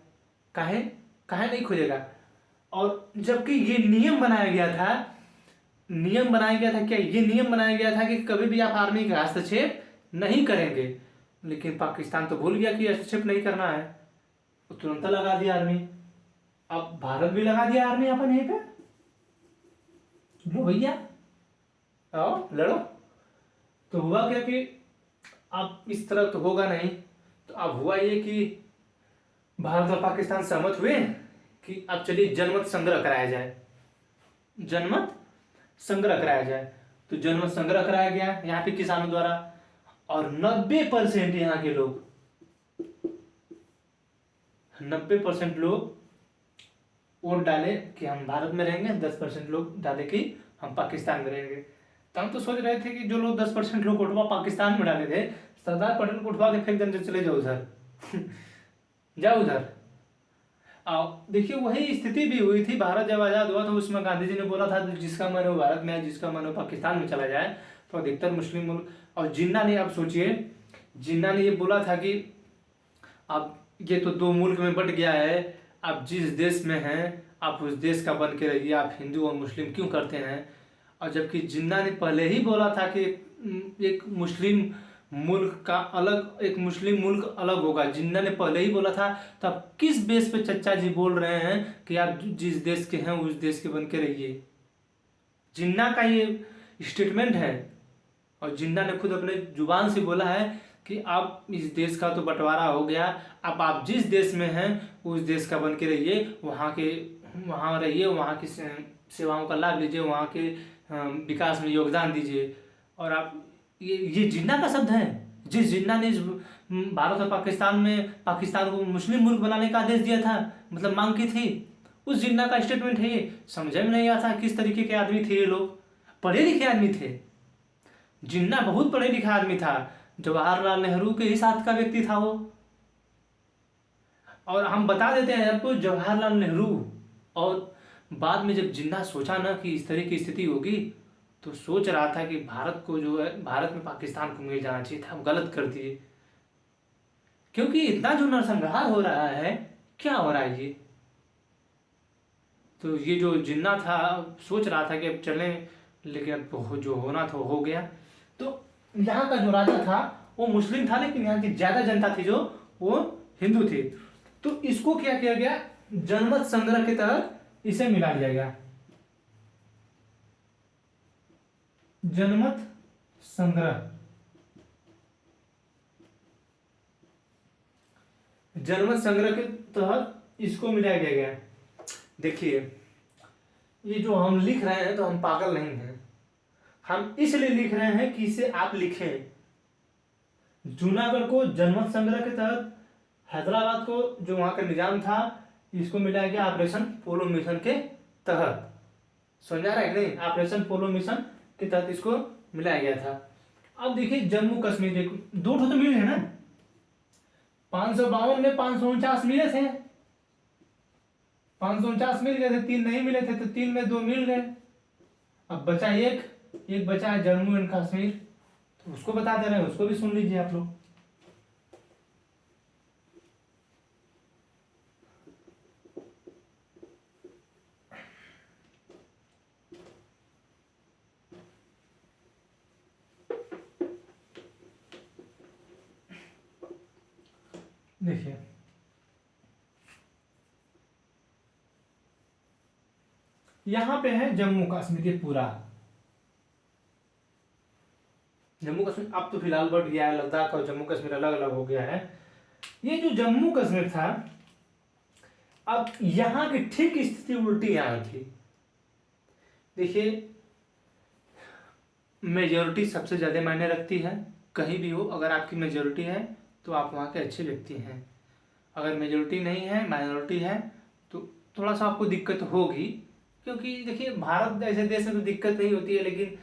काहे काहे नहीं खोजेगा। और जबकि ये नियम बनाया गया था, क्या ये नियम बनाया गया था कि कभी भी आप आर्मी का हस्तक्षेप नहीं करेंगे, लेकिन पाकिस्तान तो भूल गया कि हस्तक्षेप नहीं करना है, तो तुरंत लगा दिया आर्मी। अब भारत भी लगा दिया आर्मी अपन यहीं पे, लो भैया आओ लड़ो। तो हुआ क्या कि अब इस तरह तो होगा नहीं, तो अब हुआ ये कि भारत और पाकिस्तान सहमत हुए कि अब चलिए जनमत संग्रह कराया जाए, जनमत संग्रह कराया जाए। तो जनमत संग्रह कराया गया यहाँ पे किसानों द्वारा, और 90% यहाँ के लोग, 90% लोग वोट डाले कि हम भारत में रहेंगे, 10% लोग डाले कि हम पाकिस्तान में रहेंगे। तो हम तो सोच रहे थे कि जो लोग 10% लोग वोटवा पाकिस्तान में डाले थे, सरदार पटेल को उठवा के फेंक देने, चले जाओ उधर जाओ उधर आओ। देखिए वही स्थिति भी हुई थी। भारत जब आज़ाद हुआ तो उसमें गांधी जी ने बोला था जिसका मन हो भारत में, जिसका मन हो पाकिस्तान में चला जाए। तो अधिकतर मुस्लिम मुल्क, और जिन्ना ने, आप सोचिए, जिन्ना ने ये बोला था कि अब ये तो दो मुल्क में बट गया है, आप जिस देश में हैं आप उस देश का बन के रहिए, आप हिंदू और मुस्लिम क्यों करते हैं। और जबकि जिन्ना ने पहले ही बोला था कि एक मुस्लिम मुल्क का अलग, एक मुस्लिम मुल्क अलग होगा, जिन्ना ने पहले ही बोला था। तब किस बेस पे चच्चा जी बोल रहे हैं कि आप जिस देश के हैं उस देश के बन के रहिए। जिन्ना का ये स्टेटमेंट है, और जिन्ना ने खुद अपने जुबान से बोला है कि आप इस देश का तो बंटवारा हो गया, अब आप जिस देश में हैं उस देश का बन के रहिए, वहाँ रहिए, वहाँ की सेवाओं का लाभ लीजिए, वहाँ के विकास में योगदान दीजिए। और आप ये जिन्ना का शब्द है, जिस जिन्ना ने भारत और पाकिस्तान को मुस्लिम मुल्क बनाने का आदेश दिया था, मतलब मांग की थी, उस जिन्ना का स्टेटमेंट है ये। समझ में नहीं आता किस तरीके के आदमी थे ये लोग, पढ़े लिखे आदमी थे। जिन्ना बहुत पढ़े लिखा आदमी था, जवाहरलाल नेहरू के ही साथ का व्यक्ति था वो। और हम बता देते हैं आपको, जवाहरलाल नेहरू, और बाद में जब जिन्ना सोचा ना कि इस तरह की स्थिति होगी, तो सोच रहा था कि भारत को जो है, भारत में पाकिस्तान को मिल जाना चाहिए था, हम गलत कर दिए। क्योंकि इतना जो नरसंहार हो रहा है, क्या हो रहा है ये। तो ये जो जिन्ना था सोच रहा था कि अब चलें, लेकिन अब जो होना था हो गया। तो यहाँ का जो राजा था वो मुस्लिम था, लेकिन यहाँ की ज्यादा जनता थी जो वो हिंदू थी। तो इसको क्या किया गया, जनमत संग्रह के तहत इसे मिला दिया गया। जनमत संग्रह, जनमत संग्रह के तहत इसको मिलाया गया। देखिए, ये जो हम लिख रहे हैं तो हम पागल नहीं हैं, हम इसलिए लिख रहे हैं कि इसे आप लिखें। जूनागढ़ को जनमत संग्रह के तहत, हैदराबाद को जो वहां का निजाम था इसको मिलाया गया ऑपरेशन पोलो मिशन के तहत। समझा रहा है कि नहीं? ऑपरेशन पोलो मिशन के तहत इसको मिलाया गया था। अब देखिए जम्मू कश्मीर, देखो दो तो मिल है ना, 552 में 549 मिले थे, 549 मिल गए थे, 3 नहीं मिले थे तो 3 में 2 मिल गए। अब बचा एक बचा है जम्मू एंड कश्मीर, तो उसको बता दे रहे हैं, उसको भी सुन लीजिए आप लोग। देखिए, यहां पे है जम्मू कश्मीर, ये पूरा जम्मू कश्मीर अब तो फिलहाल बढ़ गया है, लद्दाख और जम्मू कश्मीर अलग अलग हो गया है। ये जो जम्मू कश्मीर था, अब यहां की ठीक स्थिति उल्टी यहां थी। देखिए, मेजोरिटी सबसे ज्यादा मायने रखती है, कहीं भी हो अगर आपकी मेजोरिटी है तो आप वहाँ के अच्छे व्यक्ति हैं। अगर मेजोरिटी नहीं है, माइनॉरिटी है, तो थोड़ा सा आपको दिक्कत होगी। क्योंकि देखिए, भारत जैसे देश में तो दिक्कत नहीं होती है, लेकिन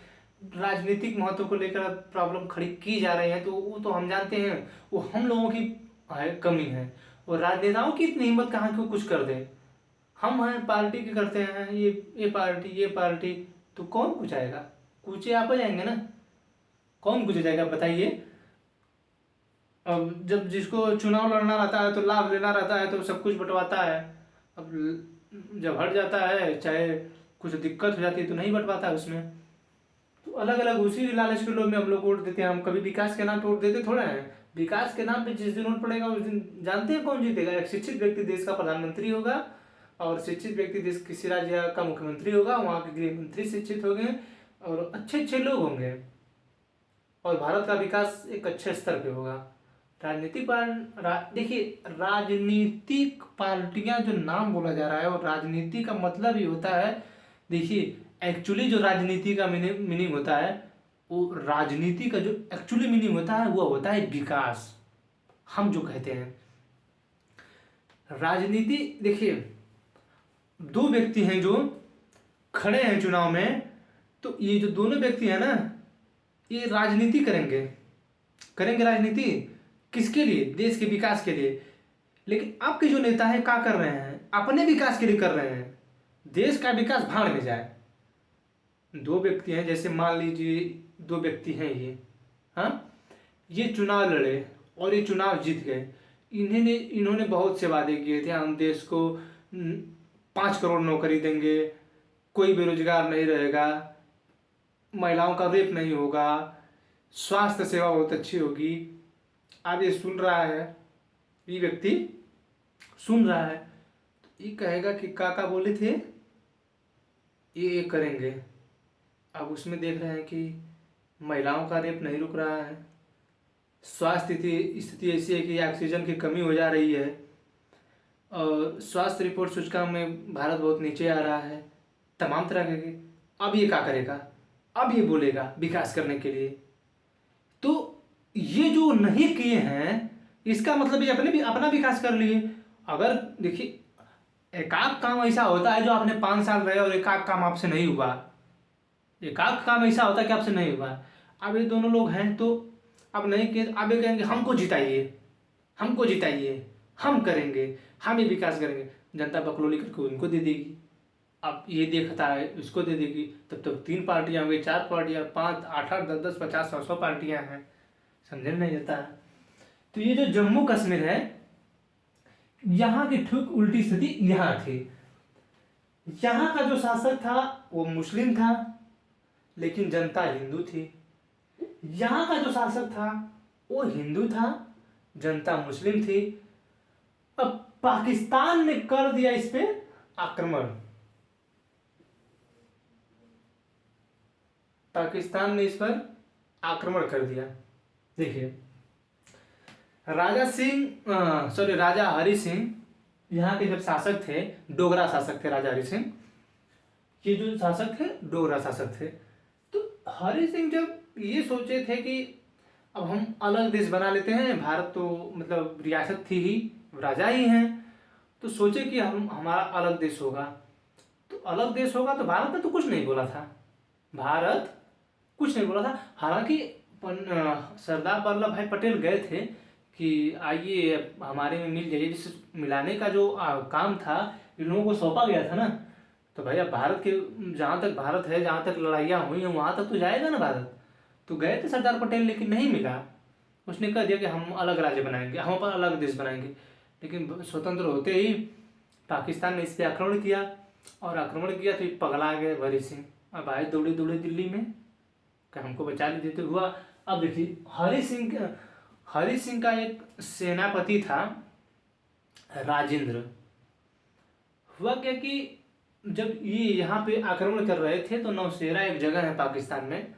राजनीतिक महत्व को लेकर प्रॉब्लम खड़ी की जा रही है, तो वो तो हम जानते हैं, वो हम लोगों की कमी है। और राजनेताओं की इतनी हिम्मत कहाँ क्यों कुछ कर दे। हम हैं पार्टी के करते हैं, ये पार्टी, तो कौन कुछ आएगा? कूचे आप आ जाएंगे ना, कौन कुछ जाएगा बताइए। अब जब जिसको चुनाव लड़ना रहता है तो लाभ लेना रहता है तो सब कुछ बंटवाता है। अब जब हट जाता है, चाहे कुछ दिक्कत हो जाती है तो नहीं बंटवाता है उसमें। तो अलग अलग उसी लालच के लोग में हम लोग वोट देते हैं। हम कभी विकास के नाम पे वोट देते थोड़ा है। विकास के नाम पे जिस दिन वोट पड़ेगा उस दिन जानते हैं कौन जीतेगा? एक शिक्षित व्यक्ति देश का प्रधानमंत्री होगा, और शिक्षित व्यक्ति देश किसी राज्य का मुख्यमंत्री होगा, वहाँ के गृह मंत्री शिक्षित होंगे और अच्छे अच्छे लोग होंगे, और भारत का विकास एक अच्छे स्तर पे होगा। देखिए, राजनीतिक पार्टियां जो नाम बोला जा रहा है, और राजनीति का मतलब ही होता है, देखिए एक्चुअली जो राजनीति का मीनिंग होता है, वो राजनीति का जो एक्चुअली मीनिंग होता है वो होता है विकास। हम जो कहते हैं राजनीति, देखिए दो व्यक्ति हैं जो खड़े हैं चुनाव में, तो ये जो दोनों व्यक्ति हैं ना, ये राजनीति करेंगे राजनीति किसके लिए? देश के विकास के लिए। लेकिन आपके जो नेता है क्या कर रहे हैं? अपने विकास के लिए कर रहे हैं। देश का विकास भाड़ में जाए। दो व्यक्ति हैं, जैसे मान लीजिए दो व्यक्ति हैं ये, हाँ, ये चुनाव लड़े और ये चुनाव जीत गए। इन्होंने बहुत से वादे किए थे, हम देश को 5 करोड़ नौकरी देंगे, कोई बेरोजगार नहीं रहेगा, महिलाओं का रेप नहीं होगा, स्वास्थ्य सेवा बहुत अच्छी होगी। अब ये सुन रहा है, ये व्यक्ति सुन रहा है, तो ये कहेगा कि काका बोले थे ये करेंगे। अब उसमें देख रहे हैं कि महिलाओं का रेप नहीं रुक रहा है, स्वास्थ्य स्थिति ऐसी है कि ऑक्सीजन की कमी हो जा रही है, और स्वास्थ्य रिपोर्ट सूचकांक में भारत बहुत नीचे आ रहा है, तमाम तरह के। अब ये क्या करेगा? अब ये बोलेगा विकास करने के लिए। तो ये जो नहीं किए हैं, इसका मतलब ये अपना विकास कर लिए। अगर देखिए, एकाक काम ऐसा होता है जो आपने 5 साल रहे और एकाक काम आपसे नहीं हुआ, एकाक काम ऐसा होता है कि आपसे नहीं हुआ। अब ये दोनों लोग हैं तो अब नहीं किए, अब ये कहेंगे हमको जिताइए, हम करेंगे, हम ये विकास करेंगे। जनता बकलोली करके उनको दे देगी। अब ये देखता है उसको दे देगी, तब तक 3 पार्टियां हो गई, 4 पार्टियां, 5, 8, 8, 10, 10, 50, 100 पार्टियां हैं। समझने नहीं जाता है। तो ये जो जम्मू कश्मीर है, यहाँ की ठीक उल्टी स्थिति यहाँ थी। यहाँ का जो शासक था वो मुस्लिम था, लेकिन जनता हिंदू थी। यहाँ का जो शासक था वो हिंदू था, जनता मुस्लिम थी। अब पाकिस्तान ने कर दिया इस पे आक्रमण। पाकिस्तान ने इस पर आक्रमण कर दिया। देखिए, राजा हरि सिंह यहाँ के जब शासक थे, डोगरा शासक थे राजा हरि सिंह। ये जो शासक थे डोगरा शासक थे। तो हरि सिंह जब ये सोचे थे कि अब हम अलग देश बना लेते हैं, भारत तो मतलब रियासत थी ही, राजा ही हैं, तो सोचे कि हम हमारा अलग देश होगा। तो अलग देश होगा तो भारत ने तो कुछ नहीं बोला था, भारत कुछ नहीं बोला था। हालांकि सरदार वल्लभ भाई पटेल गए थे कि आइए हमारे में मिल जाइए, जिस मिलाने का जो काम था इन लोगों को सौंपा गया था ना। तो भैया भारत के जहाँ तक भारत है, जहाँ तक लड़ाइयाँ हुई हैं वहाँ तक तो जाएगा ना भारत। तो गए थे सरदार पटेल, लेकिन नहीं मिला। उसने कह दिया कि हम अलग राज्य बनाएंगे, हम अपन अलग देश बनाएंगे। लेकिन स्वतंत्र होते ही पाकिस्तान ने इस पर आक्रमण किया, और आक्रमण किया तो ये पगला गए हरि सिंह। अब आए दौड़े दौड़े दिल्ली में कि हमको बचा ली देते हुआ। अब देखिए हरि सिंह का एक सेनापति था राजेंद्र। हुआ क्या कि जब ये यहाँ पे आक्रमण कर रहे थे तो नौशेरा एक जगह है पाकिस्तान में,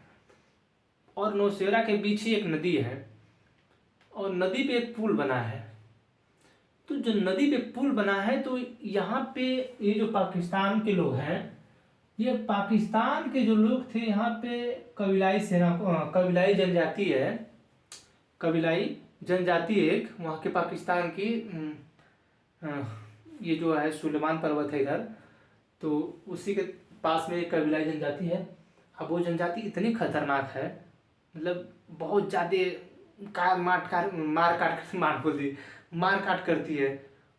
और नौशेरा के बीच ही एक नदी है, और नदी पे एक पुल बना है। तो जो नदी पे पुल बना है तो यहाँ पे ये जो पाकिस्तान के लोग हैं, ये पाकिस्तान के जो लोग थे यहाँ पे कबीलाई जनजाति है, कबीलाई जनजाति एक वहाँ के पाकिस्तान की ये जो है सुलेमान पर्वत है इधर, तो उसी के पास में एक कबीलाई जनजाति है। अब वो जनजाति इतनी खतरनाक है, मतलब बहुत ज़्यादा मार काट करती है।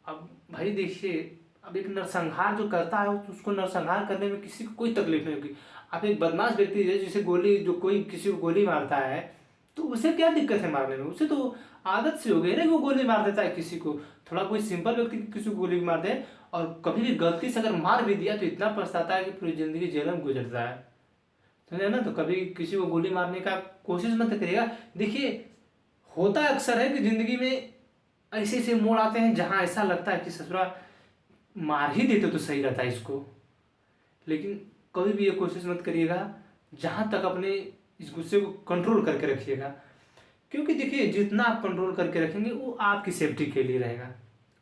अब भाई देखिए, अब एक नरसंहार जो करता है उसको नरसंहार करने में किसी को कोई तकलीफ नहीं होगी। अब एक बदमाश व्यक्ति है जिसे कोई किसी को गोली मारता है तो उसे क्या दिक्कत है मारने में, उसे तो आदत से हो गई ना कि वो गोली मार देता है किसी को। थोड़ा कोई सिंपल व्यक्ति किसी को गोली मार दे और कभी भी गलती से अगर मार भी दिया तो इतना पछताता है कि पूरी जिंदगी जेल में गुजरता है, समझे ना। तो कभी किसी को गोली मारने का कोशिश मत करिएगा। देखिए होता अक्सर है कि जिंदगी में ऐसे ऐसे मोड़ आते हैं जहां ऐसा लगता है कि ससुरा मार ही देते तो सही रहता है इसको, लेकिन कभी भी ये कोशिश मत करिएगा। जहां तक अपने इस गुस्से को कंट्रोल करके रखिएगा, क्योंकि देखिए जितना आप कंट्रोल करके रखेंगे वो आपकी सेफ्टी के लिए रहेगा,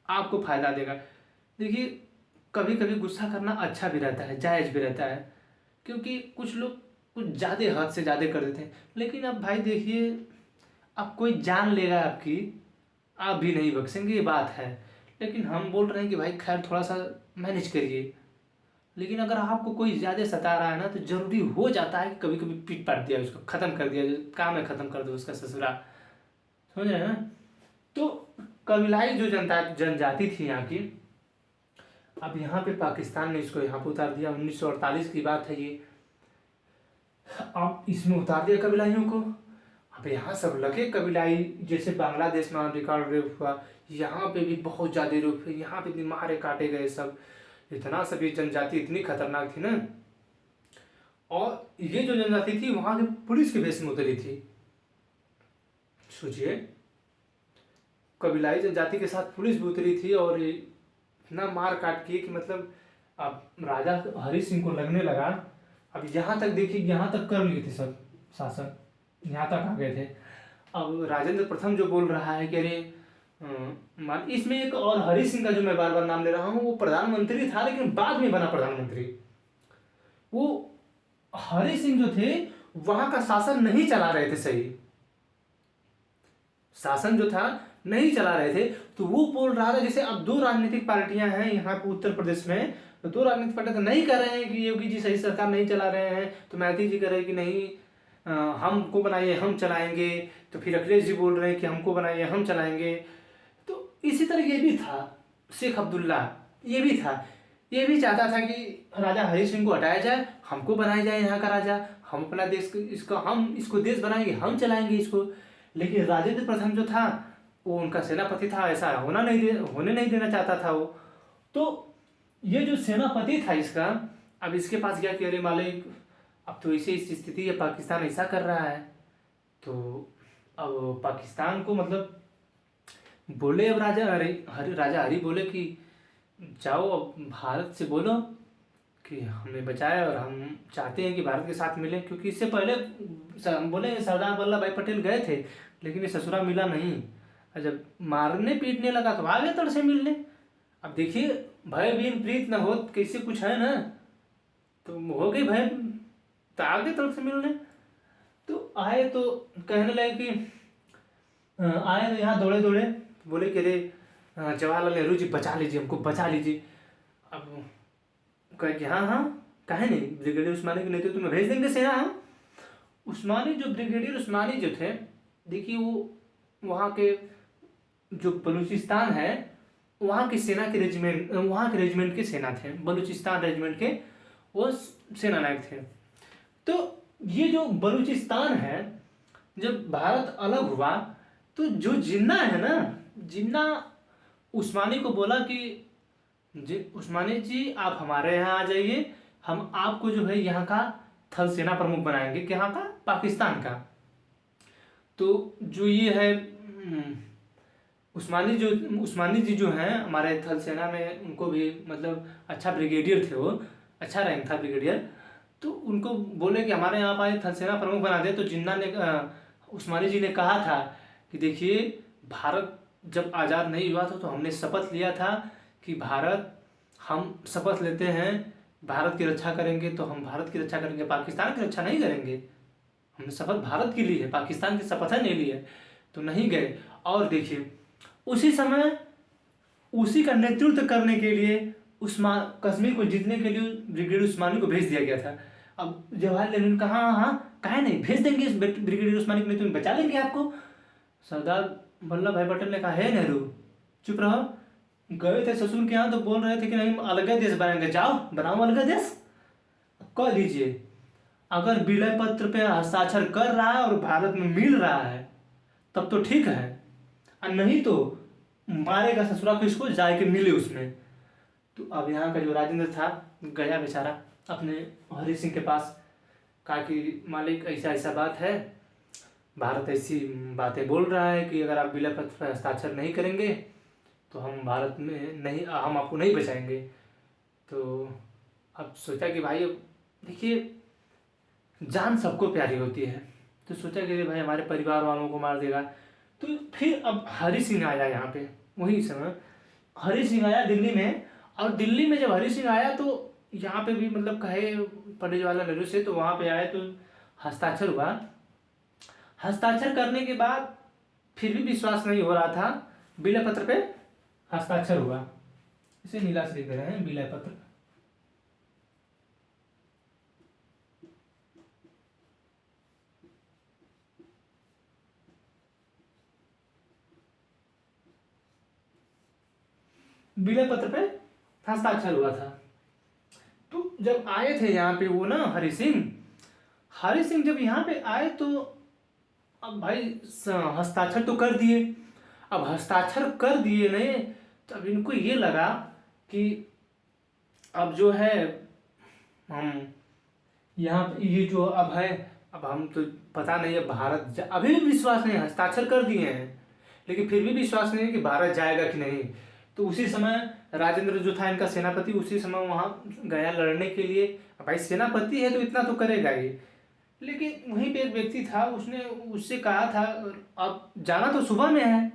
आपको फायदा देगा। देखिए कभी कभी गुस्सा करना अच्छा भी रहता है, जायज़ भी रहता है, क्योंकि कुछ लोग कुछ ज़्यादा हद से ज़्यादा कर देते हैं। लेकिन अब भाई देखिए, अब कोई जान लेगा आपकी, आप भी नहीं बख्शेंगे, ये बात है। लेकिन हम बोल रहे हैं कि भाई खैर थोड़ा सा मैनेज करिए। लेकिन अगर आपको कोई ज़्यादा सता रहा है ना तो ज़रूरी हो जाता है कि कभी कभी पीट पाट दिया, उसको ख़त्म कर दिया, जो काम है ख़त्म कर दो उसका ससुरा, समझ रहे हैं ना। तो कबीलाई जो जनजाति थी यहाँ की, अब यहाँ पे पाकिस्तान ने इसको यहाँ पे उतार दिया। 1948 की बात है ये। अब इसमें उतार दिया कबीलाइयों को। अब यहाँ सब लगे कबीलाई, जैसे बांग्लादेश में रिकॉर्ड रेप हुआ, यहाँ पे भी बहुत ज़्यादा रेप हुए, यहाँ पे भी मारे काटे गए सब। इतना सभी जनजाति इतनी खतरनाक थी ना। और ये जो जनजाति थी वहाँ की पुलिस के भेष में उतरी थी। सोचिए, कबीलाई जनजाति के साथ पुलिस भी उतरी थी और इतना मार काट किए कि मतलब अब राजा हरि सिंह को लगने लगा अब यहाँ तक देखिए, यहाँ तक कर लिए थे सब शासन, यहाँ तक आ गए थे। अब राजेंद्र प्रथम जो बोल रहा है कि अरे इसमें एक और हरि सिंह का जो मैं बार बार नाम ले रहा हूँ, वो प्रधानमंत्री था लेकिन बाद में बना प्रधानमंत्री। वो हरि सिंह जो थे वहां का शासन नहीं चला रहे थे, सही शासन जो था नहीं चला रहे थे। तो वो बोल रहा था, जैसे अब दो राजनीतिक पार्टियां हैं यहाँ पे उत्तर प्रदेश में, तो दो राजनीतिक पार्टियां नहीं कर रहे हैं कि योगी जी सही सरकार नहीं चला रहे हैं, तो मैती जी कह रहे हैं कि नहीं हमको बनाइए हम चलाएंगे, तो फिर अखिलेश जी बोल रहे हैं कि हमको बनाइए हम चलाएंगे। तो इसी तरह ये भी था, शेख अब्दुल्ला ये भी था, ये भी चाहता था कि राजा हरि सिंह को हटाया जाए, हमको बनाया जाए यहाँ का राजा, हम अपना देश हम इसको देश बनाएंगे, हम चलाएंगे इसको। लेकिन राजेंद्र प्रथम जो था वो उनका सेनापति था, ऐसा होने नहीं देना चाहता था वो। तो ये जो सेनापति था इसका, अब इसके पास गया कि अरे मालिक अब तो ऐसी स्थिति है, पाकिस्तान ऐसा कर रहा है। तो अब पाकिस्तान को मतलब बोले, अब राजा हरि बोले कि जाओ अब भारत से बोलो कि हमें बचाए और हम चाहते हैं कि भारत के साथ मिलें। क्योंकि इससे पहले हम बोले सरदार वल्लभ भाई पटेल गए थे लेकिन ये ससुरा मिला नहीं, और जब मारने पीटने लगा तो आ गया तड़ से मिलने। अब देखिए, भय बिन प्रीत न हो, कैसे कुछ है ना, तो हो गई भय, तो आ गए तड़ से मिलने। तो आए तो कहने लगे कि आए तो यहाँ दौड़े दौड़े, बोले कि अरे जवाहरलाल नेहरू जी बचा लीजिए, हमको बचा लीजिए। अब कहे कि हाँ हाँ, काहे नहीं, ब्रिगेडियर उस्मानी के नेतृत्व में भेज देंगे सेना हम। उस्मानी जो ब्रिगेडियर उस्मानी जो थे, देखिए वो वहाँ के जो बलूचिस्तान है वहाँ की सेना के रेजिमेंट, वहाँ के रेजिमेंट के सेना थे, बलूचिस्तान रेजिमेंट के वो सेना नायक थे। तो ये जो बलूचिस्तान है, जब भारत अलग हुआ तो जो जिन्ना है ना, जिन्ना उस्मानी को बोला कि जी उस्मानी जी आप हमारे यहाँ आ जाइए, हम आपको जो है यहाँ का थल सेना प्रमुख बनाएंगे, यहाँ का, पाकिस्तान का। तो जो ये है उस्मानी जी जो हैं हमारे थल सेना में, उनको भी मतलब अच्छा ब्रिगेडियर थे वो, अच्छा रैंक था ब्रिगेडियर। तो उनको बोले कि हमारे यहाँ पर थल सेना प्रमुख बना दे। तो जिन्ना ने उस्मानी जी ने कहा था कि देखिए, भारत जब आज़ाद नहीं हुआ था तो हमने शपथ लिया था कि भारत, हम शपथ लेते हैं भारत की रक्षा करेंगे, तो हम भारत की रक्षा करेंगे, पाकिस्तान की रक्षा नहीं करेंगे। हमने शपथ भारत की ली है, पाकिस्तान की शपथ नहीं ली है। तो नहीं गए। और देखिए, उसी समय उसी का नेतृत्व करने के लिए कश्मीर को जीतने के लिए ब्रिगेडियर उस्मानी को भेज दिया गया था। अब जवाहरलाल नेहरू ने कहा हाँ हाँ, काहे नहीं, भेज देंगे इस ब्रिगेडियर उस्मानी को, नेतृत्व बचा लेंगे आपको। सरदार वल्लभ भाई पटेल ने कहा है नेहरू चुप रहो, गए थे ससुर के यहाँ तो बोल रहे थे कि नहीं अलग देश बनाएंगे, जाओ बनाओ अलग देश, कह दीजिए। अगर विलय पत्र पे हस्ताक्षर कर रहा है और भारत में मिल रहा है तब तो ठीक है, और नहीं तो मारेगा ससुरा को, इसको जाके मिले उसमें। तो अब यहाँ का जो राजेंद्र था गया बेचारा अपने हरि सिंह के पास, कहा कि मालिक ऐसा ऐसा बात है, भारत ऐसी बातें बोल रहा है कि अगर आप विलय पत्र पर हस्ताक्षर नहीं करेंगे तो हम भारत में नहीं, हम आपको नहीं बचाएंगे। तो अब सोचा कि भाई, अब देखिए जान सबको प्यारी होती है, तो सोचा कि भाई हमारे परिवार वालों को मार देगा। तो फिर अब हरि सिंह आया यहाँ पे, वही समय हरि सिंह आया दिल्ली में। और दिल्ली में जब हरि सिंह आया तो यहाँ पे भी मतलब कहे पंडित जवाहरलाल नेहरू से, तो वहाँ पे आए तो हस्ताक्षर हुआ। हस्ताक्षर करने के बाद फिर भी विश्वास नहीं हो रहा था, विलय पत्र पे हस्ताक्षर हुआ। इसे नीला से लिख रहे हैं, विलय पत्र। विलय पत्र पे हस्ताक्षर हुआ था। तो जब आए थे यहाँ पे वो ना हरि सिंह जब यहाँ पे आए तो अब भाई हस्ताक्षर तो कर दिए। अब हस्ताक्षर कर दिए नहीं, तब इनको ये लगा कि अब जो है हम यहाँ ये जो अब है, अब हम तो पता नहीं है भारत अभी भी विश्वास नहीं, हस्ताक्षर कर दिए हैं लेकिन फिर भी विश्वास नहीं है कि भारत जाएगा कि नहीं। तो उसी समय राजेंद्र जो था इनका सेनापति, उसी समय वहाँ गया लड़ने के लिए। भाई सेनापति है तो इतना तो करेगा ही, लेकिन वहीं पे एक व्यक्ति था, उसने उससे कहा था अब जाना तो सुबह में है,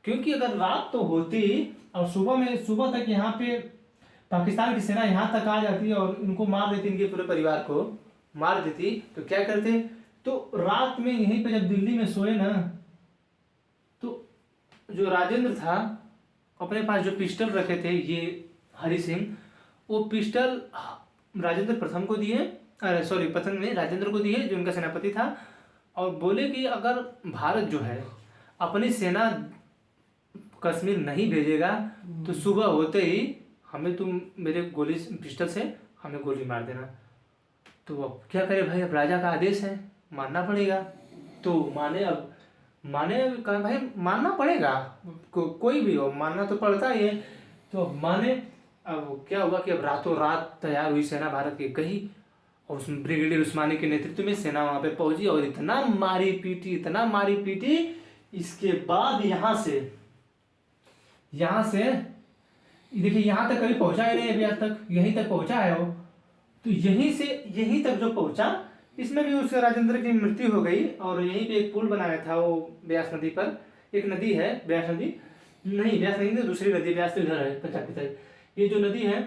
क्योंकि अगर रात तो होती और सुबह तक यहाँ पे पाकिस्तान की सेना यहाँ तक आ जाती और इनको मार देती, इनके पूरे परिवार को मार देती, तो क्या करते। तो रात में यहीं पे जब दिल्ली में सोए ना, तो जो राजेंद्र था अपने पास जो पिस्टल रखे थे ये हरि सिंह, वो पिस्टल राजेंद्र प्रथम को दिए, अरे सॉरी प्रथम में राजेंद्र को दिए जो उनका सेनापति था, और बोले कि अगर भारत जो है अपनी सेना कश्मीर नहीं भेजेगा तो सुबह होते ही हमें तुम मेरे गोली पिस्टल से हमें गोली मार देना। तो अब क्या करे भाई, अब राजा का आदेश है, मानना पड़ेगा। तो माने कहा भाई मानना पड़ेगा, कोई भी हो मानना तो पड़ता ही है। तो माने। अब क्या हुआ कि अब रातों रात तैयार हुई सेना भारत की गई, और उस ब्रिगेडियर उस्मानी के नेतृत्व में सेना वहाँ पे पहुंची और इतना मारी पीटी। इसके बाद यहाँ से देखिए यहाँ तक कभी पहुंचा ही नहीं अभी आज तक, यहीं तक पहुंचा है वो। तो यहीं तक जो पहुंचा, इसमें भी उस राजेंद्र की मृत्यु हो गई और यहीं पे एक पुल बनाया था वो ब्यास नदी पर, एक नदी है ब्यास नदी, नहीं ब्यास नदी नहीं, दूसरी नदी, ब्यास तो इधर है पंजाब की तरफ। ये जो नदी है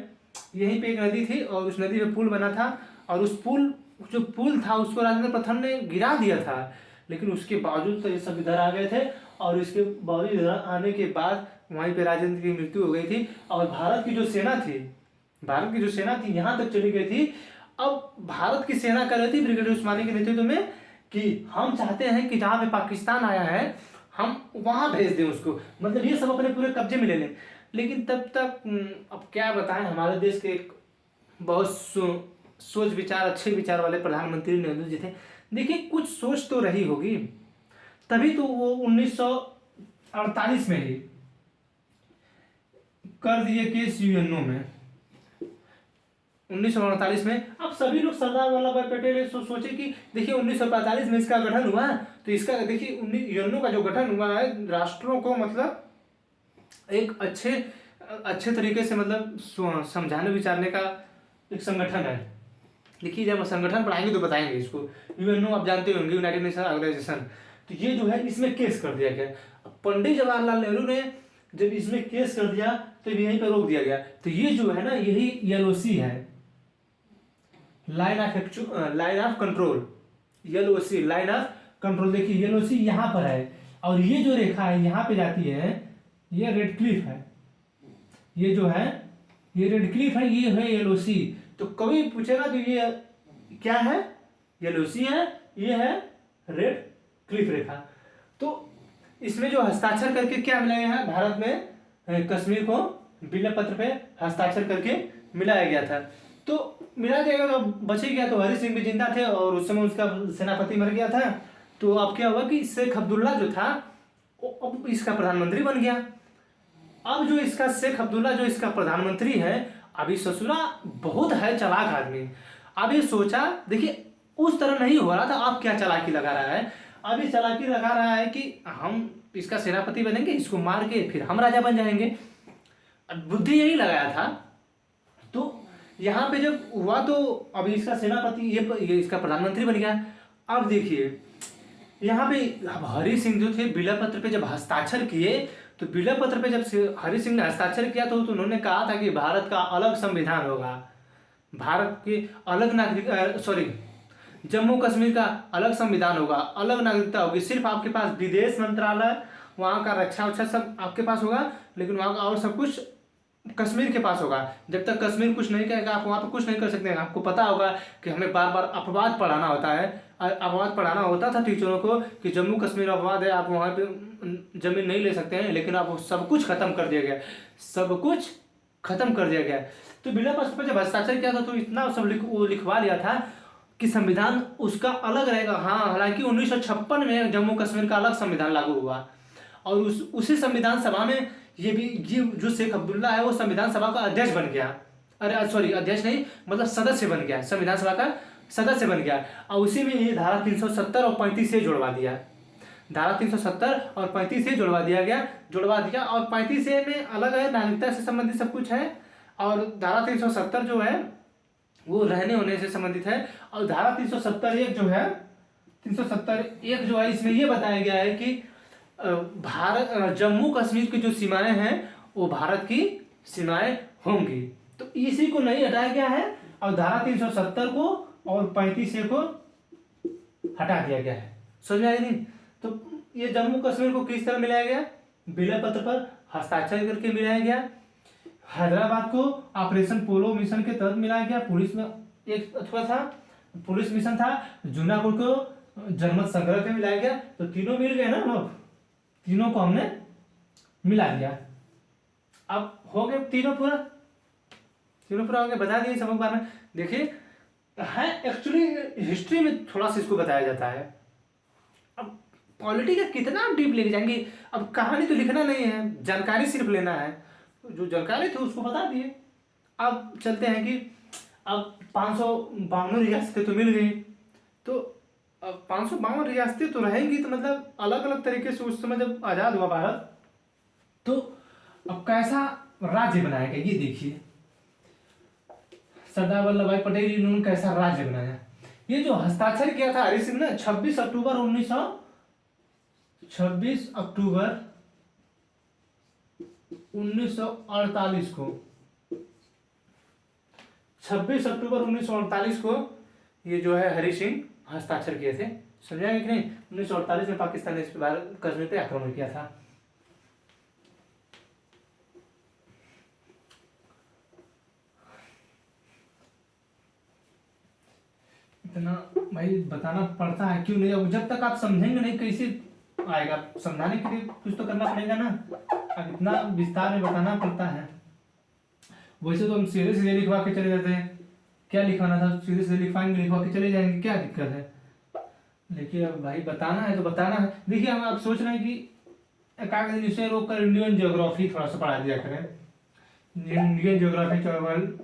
यहीं पे एक नदी थी और उस नदी पे पुल बना था, और उस पुल जो पुल था उसको राजेंद्र प्रथम ने गिरा दिया था, लेकिन उसके बावजूद तो ये सब इधर आ गए थे, और इसके बावजूद इधर आने के बाद वहीं पे राजेंद्र की मृत्यु हो गई थी। और भारत की जो सेना थी, भारत की जो सेना थी यहाँ तक चली गई थी। अब भारत की सेना कर रही थी ब्रिगेडियर उस्मानी के नेतृत्व में कि हम चाहते हैं कि जहाँ पे पाकिस्तान आया है हम वहाँ भेज दें उसको, मतलब ये सब अपने पूरे कब्जे में ले लें। लेकिन तब तक अब क्या बताएं, हमारे देश के एक बहुत सोच विचार, अच्छे विचार वाले प्रधानमंत्री नेहरू जी थे। देखिए कुछ सोच तो रही होगी, तभी तो वो 1948 में ही कर दिए केस यूएनओ में, 1948 में। अब सभी लोग सरदार वल्लभ भाई पटेल सोचे कि देखिए 1945 में इसका गठन हुआ, तो इसका देखिए यूएनओ का जो गठन हुआ है राष्ट्रों को मतलब एक अच्छे तरीके से मतलब समझाने विचारने का एक संगठन है। देखिए जब संगठन पढ़ाएंगे तो बताएंगे इसको। यूएनओ आप जानते होंगे, यूनाइटेड नेशन ऑर्गेनाइजेशन, तो ये जो है इसमें केस कर दिया गया। पंडित जवाहरलाल नेहरू ने जब इसमें केस कर दिया तो यहीं पर रोक दिया गया। तो ये जो है ना यही एलओसी है, line of control, LOC line of control. देखिए एलओसी यहाँ पर है, और ये जो रेखा है यहाँ पे जाती है, ये रेड क्लिफ है, ये जो है ये रेड क्लिफ है, ये है एलओसी। तो कभी पूछेगा तो ये क्या है, एलओसी है, ये है रेड क्लिफ रेखा। तो इसमें जो हस्ताक्षर करके क्या मिलाया है, भारत में कश्मीर को विलय पत्र पे हस्ताक्षर करके मिलाया गया था। तो मिला जाएगा तो बच ही गया। तो हरि सिंह भी जिंदा थे और उस समय उसका सेनापति मर गया था। तो अब क्या हुआ कि शेख अब्दुल्ला जो था अब इसका प्रधानमंत्री बन गया। अब जो इसका शेख अब्दुल्ला जो इसका प्रधानमंत्री है, अभी ससुरा बहुत है चालाक आदमी। अब ये सोचा, देखिए उस तरह नहीं हो रहा था, अब क्या चालाकी लगा रहा है, अभी चालाकी लगा रहा है कि हम इसका सेनापति बनेंगे, इसको मार के फिर हम राजा बन जाएंगे। बुद्धि यही लगाया था। तो यहाँ पे जब हुआ तो अभी इसका सेनापति ये इसका प्रधानमंत्री बन गया। अब देखिए यहाँ पे हरि सिंह जो थे विलय पत्र पे जब हस्ताक्षर किए, तो विलय पत्र पे जब हरि सिंह ने हस्ताक्षर किया तो उन्होंने कहा था कि भारत का अलग संविधान होगा, भारत के अलग नागरिक जम्मू कश्मीर का अलग संविधान होगा, अलग नागरिकता होगी, सिर्फ आपके पास विदेश मंत्रालय, वहाँ का रक्षा उच्छा सब आपके पास होगा, लेकिन वहाँ का और सब कुछ कश्मीर के पास होगा। जब तक कश्मीर कुछ नहीं कहेगा आप वहाँ पर कुछ नहीं कर सकते हैं। आपको पता होगा कि हमें बार बार अपवाद पढ़ाना होता है, अपवाद पढ़ाना होता था टीचरों को कि जम्मू कश्मीर अपवाद है, आप वहाँ पे जमीन नहीं ले सकते हैं, लेकिन आप सब कुछ खत्म कर दिया गया, सब कुछ खत्म कर दिया गया। तो विलय पत्र पर जब हस्ताक्षर किया था तो इतना सब वो लिखवा लिया था कि संविधान उसका अलग रहेगा। हाँ, हालांकि 1956 में जम्मू कश्मीर का अलग संविधान लागू हुआ, और उसी संविधान सभा में ये जो शेख अब्दुल्ला है वो संविधान सभा का अध्यक्ष बन गया। अरे सॉरी, अध्यक्ष नहीं, मतलब सदस्य बन गया, संविधान सभा का सदस्य बन गया। और उसी में ये धारा 370 और 35 से जुड़वा दिया, धारा 370 और 35 से जुड़वा दिया। और 35 में अलग है, नागरिकता से संबंधित सब कुछ है, और धारा 370 जो है वो रहने होने से संबंधित है। और धारा 370(1) जो है, 370(1) जो है इसमें ये बताया गया है कि भारत जम्मू कश्मीर की जो सीमाएं हैं वो भारत की सीमाएं होंगी। तो इसी को नहीं हटाया गया है, और धारा 370 को और 35 को हटा दिया गया है। समझ में आई नहीं? तो ये जम्मू कश्मीर को किस तरह मिलाया गया, विलय पत्र पर हस्ताक्षर करके मिलाया गया। हैदराबाद को ऑपरेशन पोलो मिशन के तहत मिलाया गया, पुलिस में एक अथवा था, पुलिस मिशन था। जूनागढ़ को जनमत संग्रह के मिलाया गया। तो तीनों मिल गए ना, लोग तीनों को हमने मिला दिया। अब हो गए तीनों पूरा हो गया, बता दिए सबक बारे में। देखिए है एक्चुअली हिस्ट्री में थोड़ा सा इसको बताया जाता है। अब पॉलिटी का कितना आप डीप लेके जाएंगे, अब कहानी तो लिखना नहीं है, जानकारी सिर्फ लेना है। जो जानकारी थी उसको बता दिए। अब चलते हैं कि अब 552 रियासतें तो मिल गई, तो अब 552 रियासतें तो रहेंगी, तो मतलब अलग अलग तरीके से उस समय जब आज़ाद हुआ भारत, तो अब कैसा राज्य बनाया गया ये देखिए। सरदार वल्लभ भाई पटेल जी ने कैसा राज्य बनाया। ये जो हस्ताक्षर किया था हरि सिंह ने 26 अक्टूबर 26 अक्टूबर 1948 को, 26 अक्टूबर 1948 को ये जो है हरि सिंह हस्ताक्षर किए थे। समझाएंगे कि नहीं? 1948 में पाकिस्तान ने इस पे कश्मीर पे आक्रमण किया था। इतना भाई बताना पड़ता है, क्यों नहीं? अब जब तक आप समझेंगे नहीं कैसे आएगा? समझाने के लिए कुछ तो करना पड़ेगा ना। अब इतना विस्तार में बताना पड़ता है। वैसे तो हम सीधे सीधे लिखवा के चले जाते हैं, क्या लिखवाना था सीधे सीधे लिखवाएंगे, लिखवा के चले जाएंगे, क्या दिक्कत है? लेकिन अब भाई बताना है तो बताना है। देखिए हम आप सोच रहे हैं कि एकाध दिन इसे रोक कर इंडियन ज्योग्राफी थोड़ा सा पढ़ा दिया करें, इंडियन ज्योग्राफी,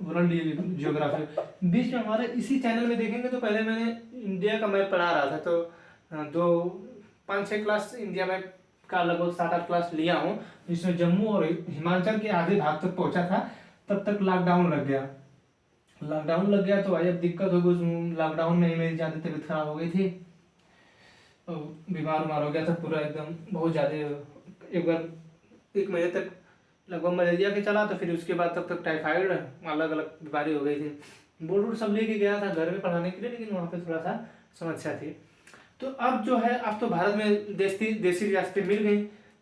वर्ल्ड ज्योग्राफी। बीच में हमारे इसी चैनल में देखेंगे तो पहले मैंने इंडिया का मैप पढ़ा रहा था, तो 5-6 क्लास इंडिया मैप का लगभग 7-8 क्लास लिया हूँ, जिसमें जम्मू और हिमाचल के आधे भाग तक पहुंचा था। तब तक लॉकडाउन लग गया, तो भाई अब दिक्कत हो गई। लॉकडाउन में ही मेरी ज़्यादा तबीयत खराब हो गई थी, बीमार हो गया था पूरा एकदम बहुत ज़्यादा। एक बार 1 महीने तक लगभग मलेरिया के चला, तो फिर उसके बाद तब तक टाइफाइड, अलग अलग बीमारी हो गई थी। बोर्ड सब लेके गया था घर में पढ़ाने के लिए, लेकिन वहाँ पे थोड़ा सा समस्या थी। तो अब जो है, अब तो भारत में देसी रियासतें मिल गई।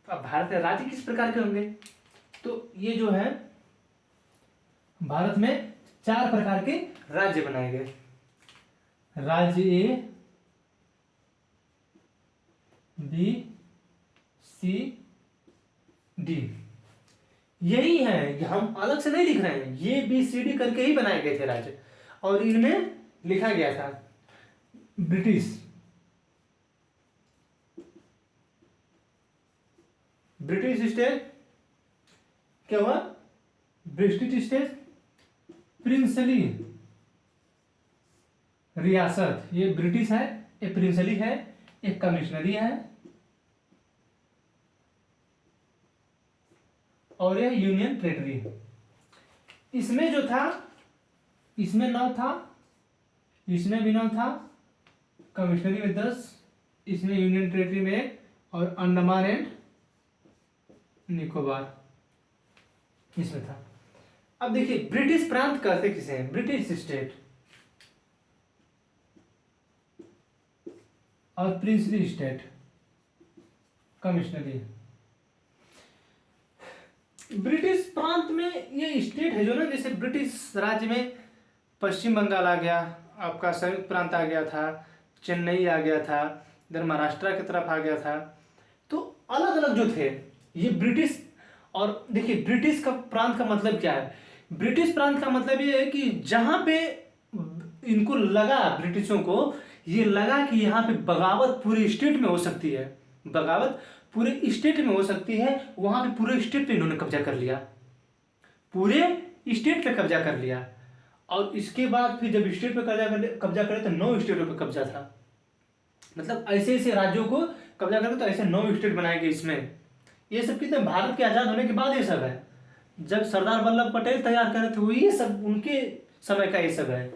अब भारत में राज्य किस प्रकार के होंगे? तो ये जो है भारत में 4 प्रकार के राज्य बनाए गए। राज्य ए, बी, सी, डी, यही है। हम अलग से नहीं लिख रहे हैं, ये बी सी डी करके ही बनाए गए थे राज्य। और इनमें लिखा गया था ब्रिटिश स्टेट, क्या हुआ? ब्रिटिश स्टेट प्रिंसली रियासत, ये ब्रिटिश है, ये प्रिंसली है, एक कमिश्नरी है, और यह यूनियन टेरिटरी है। इसमें जो था, इसमें 9 था, इसमें भी 9 था, कमिश्नरी में 10, इसमें यूनियन टेरिटरी में 1, और अंडमान एंड निकोबार इसमें था। अब देखिए ब्रिटिश प्रांत कहते किसे हैं? ब्रिटिश स्टेट, और प्रिंसली स्टेट कमिश्नरी। ब्रिटिश प्रांत में ये स्टेट है जो ना, जैसे ब्रिटिश राज्य में पश्चिम बंगाल आ गया, आपका संयुक्त प्रांत आ गया था, चेन्नई आ गया था, इधर महाराष्ट्र की तरफ आ गया था। तो अलग अलग जो थे ये ब्रिटिश। और देखिए ब्रिटिश का प्रांत का मतलब क्या है? ब्रिटिश प्रांत का मतलब ये है कि जहां पे इनको लगा, ब्रिटिशों को ये लगा कि यहाँ पे बगावत पूरे स्टेट में हो सकती है, बगावत पूरे स्टेट में हो सकती है, वहां पे पूरे स्टेट पे इन्होंने कब्जा कर लिया, पूरे स्टेट पे कब्जा कर लिया। और इसके बाद फिर जब स्टेट पे कब्जा करे तो 9 स्टेटों पे कब्जा था। मतलब ऐसे ऐसे राज्यों को कब्जा करे, तो ऐसे 9 स्टेट बनाए गए इसमें। ये सब कितने भारत के आजाद होने के बाद ये सब है। जब सरदार वल्लभ पटेल तैयार करे थे, वो ये सब उनके समय का ये सब है।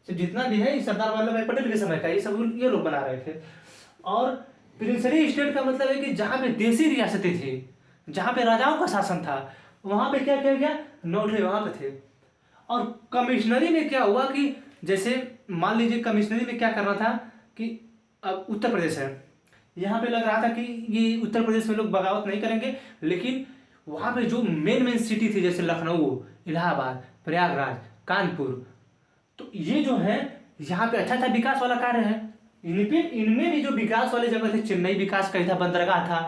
तो जितना भी है सरदार वल्लभ भाई पटेल के समय का ये सब ये लोग बना रहे थे। और प्रिंसली स्टेट का मतलब है कि जहाँ पे देसी रियासतें थी, जहाँ पे राजाओं का शासन था, वहाँ पे क्या किया गया? 9 वहाँ पे थे। और कमिश्नरी में क्या हुआ कि जैसे मान लीजिए कमिश्नरी में क्या करना था कि अब उत्तर प्रदेश है, यहाँ पे लग रहा था कि ये उत्तर प्रदेश में लोग बगावत नहीं करेंगे, लेकिन वहाँ पे जो मेन सिटी थी जैसे लखनऊ, इलाहाबाद, प्रयागराज, कानपुर, तो ये जो है यहाँ पे अच्छा विकास वाला कार्य है। इनमें भी जो विकास वाले जगह थे, चेन्नई विकास कही था, बंदरगाह था,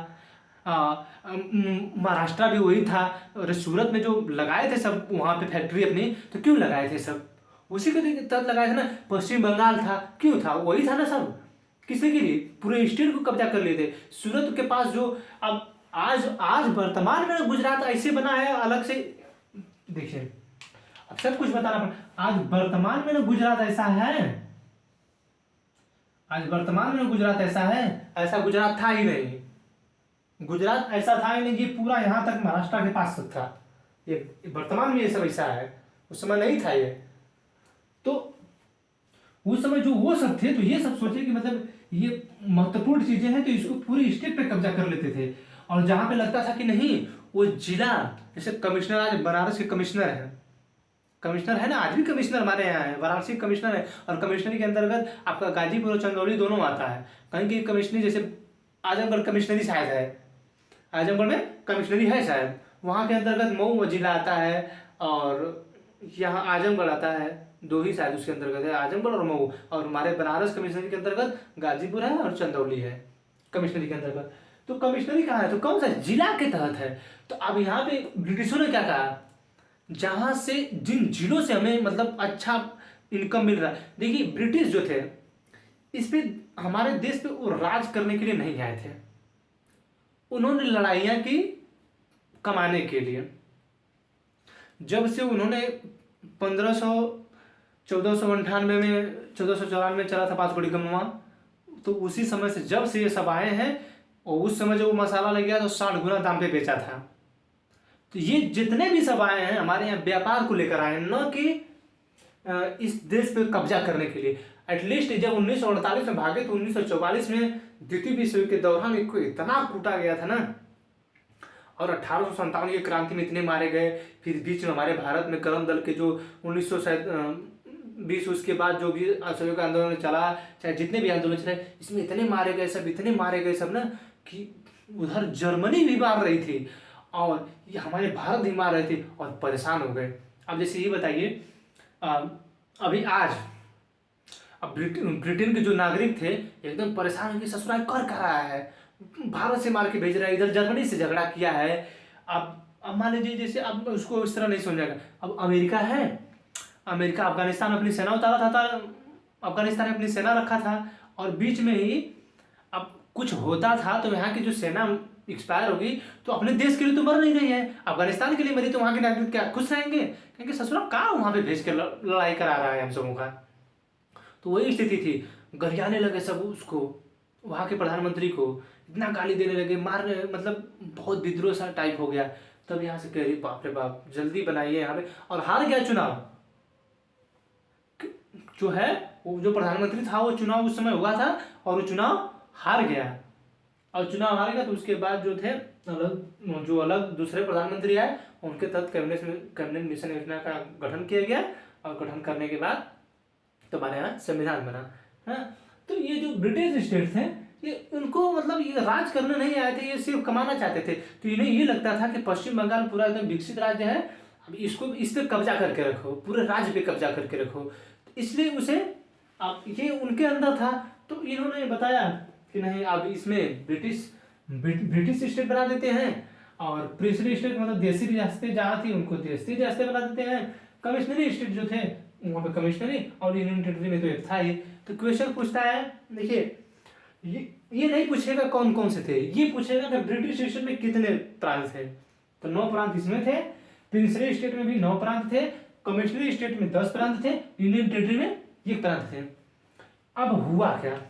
महाराष्ट्र भी वही था, और सूरत में जो लगाए थे सब वहाँ पे फैक्ट्री अपनी, तो क्यों लगाए थे सब? उसी के तहत लगाए थे ना। पश्चिम बंगाल था, क्यों था? वही था ना सब, किसी के लिए? पूरे स्टेट को कब्जा कर लिए थे। सूरत के पास जो अब आज वर्तमान में गुजरात ऐसे बना है अलग से, देखिए अब सब कुछ बताना पड़ा। आज वर्तमान में ना गुजरात ऐसा है, आज वर्तमान में गुजरात ऐसा है, ऐसा गुजरात था ही नहीं। गुजरात ऐसा था ही नहीं, ये पूरा यहाँ तक महाराष्ट्र के पास तक था। ये वर्तमान में ये सब ऐसा है, उस समय नहीं था ये। तो उस समय जो वो सब थे, तो ये सब सोचे कि मतलब ये महत्वपूर्ण चीजें हैं, तो इसको पूरी स्टेट पे कब्जा कर लेते थे। और जहां पे लगता था कि नहीं, वो जिला, जैसे कमिश्नर, आज बनारस के कमिश्नर है, कमिश्नर है ना, आज भी कमिश्नर हमारे यहाँ है, वाराणसी कमिश्नर है। और कमिश्नरी के अंतर्गत आपका गाजीपुर और चंदौली दोनों आता है। कहीं की कमिश्नरी, जैसे आजमगढ़ कमिश्नरी शायद है, आजमगढ़ में कमिश्नरी है शायद, वहाँ के अंतर्गत मऊ जिला आता है। और यहाँ आजमगढ़ आता है, दो ही शायद उसके अंतर्गत है, आजमगढ़ और मऊ। और हमारे बनारस कमिश्नरी के अंतर्गत गाजीपुर है और चंदौली है कमिश्नरी के अंतर्गत। तो कमिश्नरी कहाँ है, तो कौन सा जिला के तहत है। तो अब यहाँ पे ब्रिटिशों ने क्या कहा, जहां से जिन जिलों से हमें मतलब अच्छा इनकम मिल रहा है। देखिए ब्रिटिश जो थे, इस पे हमारे देश पे वो राज करने के लिए नहीं आए थे, उन्होंने लड़ाइयाँ की कमाने के लिए। जब से उन्होंने 1498 में, 1494 में चला था पाँचकोड़ी का मुआ, तो उसी समय से जब से ये सब आए हैं, और उस समय जब वो मसाला लग गया तो 60 गुना दाम पे बेचा था। तो ये जितने भी सब आए हैं हमारे यहाँ व्यापार को लेकर आए हैं, न कि इस देश पे कब्जा करने के लिए। एटलीस्ट जब 1948 में भागे तो 1944 में द्वितीय विश्व युद्ध के दौरान इनको इतना कूटा गया था ना, और 1857 की क्रांति में इतने मारे गए। फिर बीच में हमारे भारत में करम दल के जो 1920, उसके बाद जो भी असहयोग आंदोलन चला, चाहे जितने भी आंदोलन चले, इसमें इतने मारे गए सब, इतने मारे गए सब ना, कि उधर जर्मनी भी मार रही थी और ये हमारे भारत भी मार रहे थे और परेशान हो गए। अब जैसे ये बताइए, अभी आज, अब ब्रिटेन के जो नागरिक थे एकदम परेशान होकर ससुराल कर रहा है, भारत से मार के भेज रहा है, इधर जर्मनी से झगड़ा किया है। अब मान लीजिए, जैसे अब उसको इस तरह नहीं समझेगा। अब अमेरिका है, अमेरिका अफगानिस्तान में अपनी सेना उतारा था, अफगानिस्तान में अपनी सेना रखा था, और बीच में ही अब कुछ होता था तो यहाँ की जो सेना एक्सपायर होगी, तो अपने देश के लिए तो मर नहीं रही है, अफगानिस्तान के लिए मरी, तो वहाँ के नागरिक क्या खुश रहेंगे, क्योंकि ससुराल कहाँ वहाँ पे भेज के लड़ाई करा रहा है हम सबों का। तो वही स्थिति थी, गरियाने लगे सब उसको, वहाँ के प्रधानमंत्री को इतना गाली देने लगे, मारने, मतलब बहुत विद्रोह सा टाइप हो गया। तब यहाँ से कह रही बाप रे बाप, जल्दी बनाइए यहाँ पे, और हार गया चुनाव। जो है वो जो प्रधानमंत्री था, वो चुनाव उस समय हुआ था और वो चुनाव हार गया। और चुनाव हार गया तो उसके बाद जो थे अलग दूसरे प्रधानमंत्री आए, उनके तहत कैबिनेट मिशन योजना का गठन किया गया, और गठन करने के बाद तो हमारे यहाँ संविधान बना है। तो ये जो ब्रिटिश स्टेट थे, ये उनको मतलब ये राज करने नहीं आए थे, ये सिर्फ कमाना चाहते थे। तो इन्हें ये लगता था कि पश्चिम बंगाल पूरा एकदम विकसित राज्य है, अब इसको इस पर कब्जा करके रखो, पूरे राज्य पे कब्जा करके रखो, इसलिए उसे अब ये उनके अंदर था। तो इन्होंने बताया कि नहीं, अब इसमें ब्रिटिश स्टेट बना देते हैं, और प्रिंसली स्टेट मतलब देसी रियासतें जहाँ थी उनको देसी रियासतें बना देते हैं, कमिश्नरी स्टेट जो थे वहाँ पे कमिश्नरी, और यूनियन टेरिटरी में तो एक था ही। तो क्वेश्चन पूछता है, देखिए ये नहीं पूछेगा कौन कौन से थे, ये पूछेगा कि ब्रिटिश स्टेट में कितने प्रांत थे। तो 9 प्रांत इसमें थे, प्रिंसली स्टेट में भी 9 प्रांत थे, कमिश्नरी स्टेट में 10 प्रांत थे, यूनियन टेरिटरी में 1 प्रांत थे। अब हुआ क्या,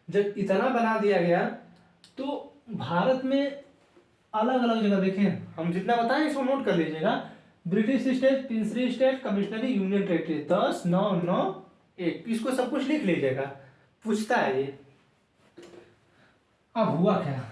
जब इतना बना दिया गया तो भारत में अलग अलग जगह, देखें हम जितना बताएं इसको नोट कर लीजिएगा, British state, princely state, commissionary, union territory, 10, 9, 9, 1, इसको सब कुछ लिख लीजिएगा, पूछता है ये। अब हुआ क्या,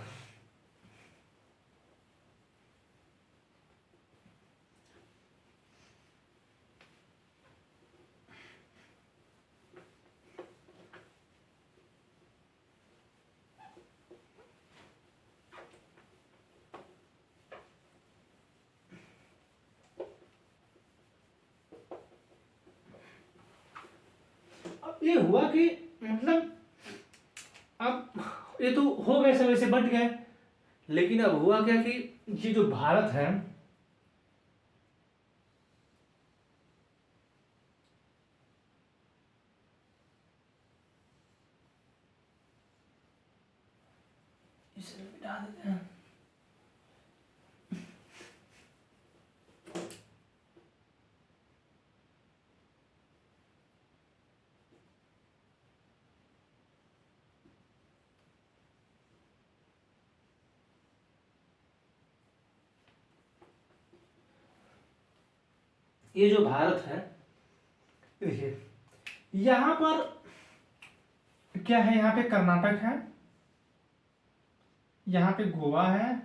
अब ये हुआ कि मतलब अब ये तो हो गए सब ऐसे बट गए, लेकिन अब हुआ क्या कि ये जो भारत है, इसे मिटा देते हैं। ये जो भारत है, देखिए यहाँ पर क्या है, यहाँ पे कर्नाटक है, यहाँ पे गोवा है,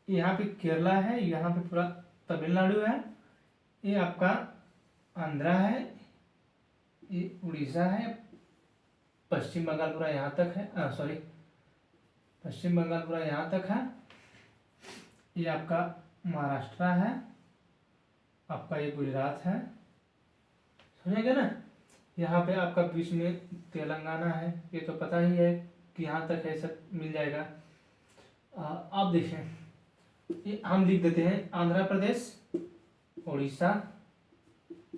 यहाँ पे केरला है, यहाँ पे पूरा तमिलनाडु है, ये आपका आंध्रा है, ये उड़ीसा है, पश्चिम बंगाल पूरा यहाँ तक है, सॉरी पश्चिम बंगाल पूरा यहाँ तक है, ये आपका महाराष्ट्र है, आपका ये गुजरात है, समझेंगे ना। यहाँ पे आपका बीच में तेलंगाना है, ये तो पता ही है कि यहाँ तक है, सब मिल जाएगा। आप देखें, ये हम लिख देते हैं आंध्र प्रदेश, उड़ीसा,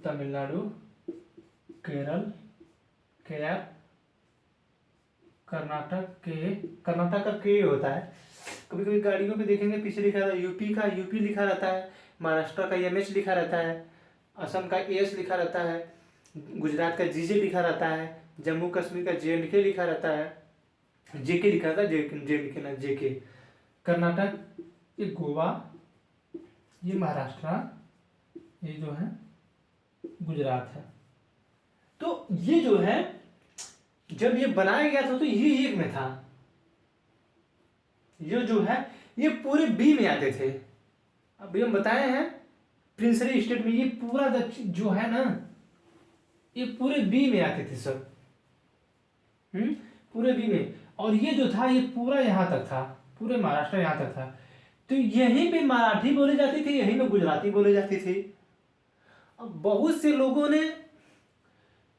तमिलनाडु, केरल, कर्नाटक का के होता है। कभी कभी गाड़ियों पे देखेंगे पीछे लिखा रहता है यूपी का यूपी लिखा रहता है, महाराष्ट्र का एमएच लिखा रहता है, असम का एस लिखा रहता है, गुजरात का जीजे लिखा रहता है, जम्मू कश्मीर का जेएंडके लिखा रहता है, जेके लिखा रहता है, जेएंडके ना जेके। कर्नाटक, ये गोवा, ये महाराष्ट्र, ये जो है गुजरात है। तो ये जो है जब ये बनाया गया था तो ये एक में था, ये जो है ये पूरे बी में आते थे। अभी हम बताए हैं प्रिंसली स्टेट में ये पूरा जो है ना ये पूरे बी में आते थे सब, पूरे बी में। और ये जो था ये पूरा यहाँ तक था, पूरे महाराष्ट्र यहाँ तक था। तो यहीं पे मराठी बोली जाती थी, यहीं में गुजराती बोली जाती थी। अब बहुत से लोगों ने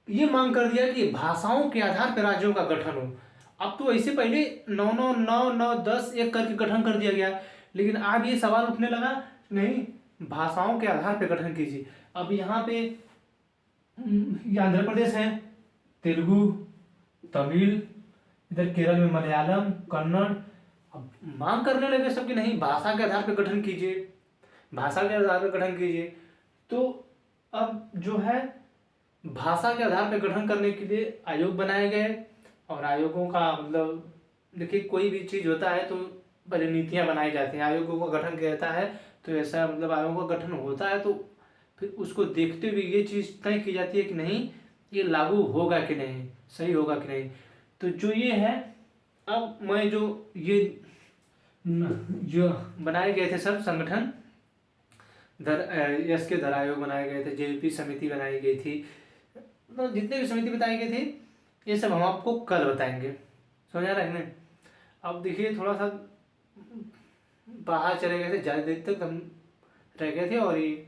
ये मांग कर दिया कि भाषाओं के आधार पर राज्यों का गठन हो। अब तो ऐसे पहले 9 10 एक करके गठन कर दिया गया, लेकिन अब ये सवाल उठने लगा नहीं, भाषाओं के आधार पर गठन कीजिए। अब यहाँ पे आंध्र प्रदेश है, तेलुगु, तमिल, इधर केरल में मलयालम, कन्नड़। अब मांग करने लगे सब कि नहीं, भाषा के आधार पर गठन कीजिए, भाषा के आधार पर गठन कीजिए। तो अब जो है भाषा के आधार पर गठन करने के लिए आयोग बनाए गए। और आयोगों का मतलब देखिए कोई भी चीज़ होता है तो पहले नीतियाँ बनाई जाती हैं, आयोगों का गठन किया जाता है। तो ऐसा मतलब आयोगों का गठन होता है तो फिर उसको देखते हुए ये चीज़ तय की जाती है कि नहीं ये लागू होगा कि नहीं, सही होगा कि नहीं। तो जो ये है, अब मैं जो बनाए गए थे सब संगठन, यस के धर आयोग बनाए गए थे, जेपी समिति बनाई गई थी, तो जितने भी समिति बताई गई थी ये सब हम आपको कल बताएंगे, समझ आ रहा है ना। अब देखिए थोड़ा सा बाहर चले गए थे, ज़्यादा देर तक हम रह गए थे और ये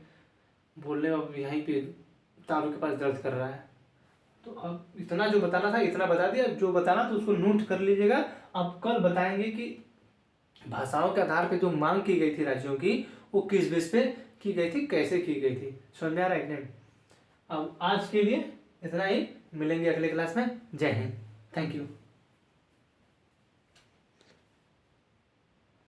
बोलने अब यहीं पे तालू के पास दर्द कर रहा है। तो अब इतना जो बताना था इतना बता दिया, जो बताना तो उसको नोट कर लीजिएगा। अब कल बताएंगे कि भाषाओं के आधार पे जो मांग की गई थी राज्यों की वो किस बेस पे की गई थी, कैसे की गई थी, समझ में आ रहा है कि नहीं। अब आज के लिए इतना ही, मिलेंगे अगले क्लास में। जय हिंद, थैंक यू।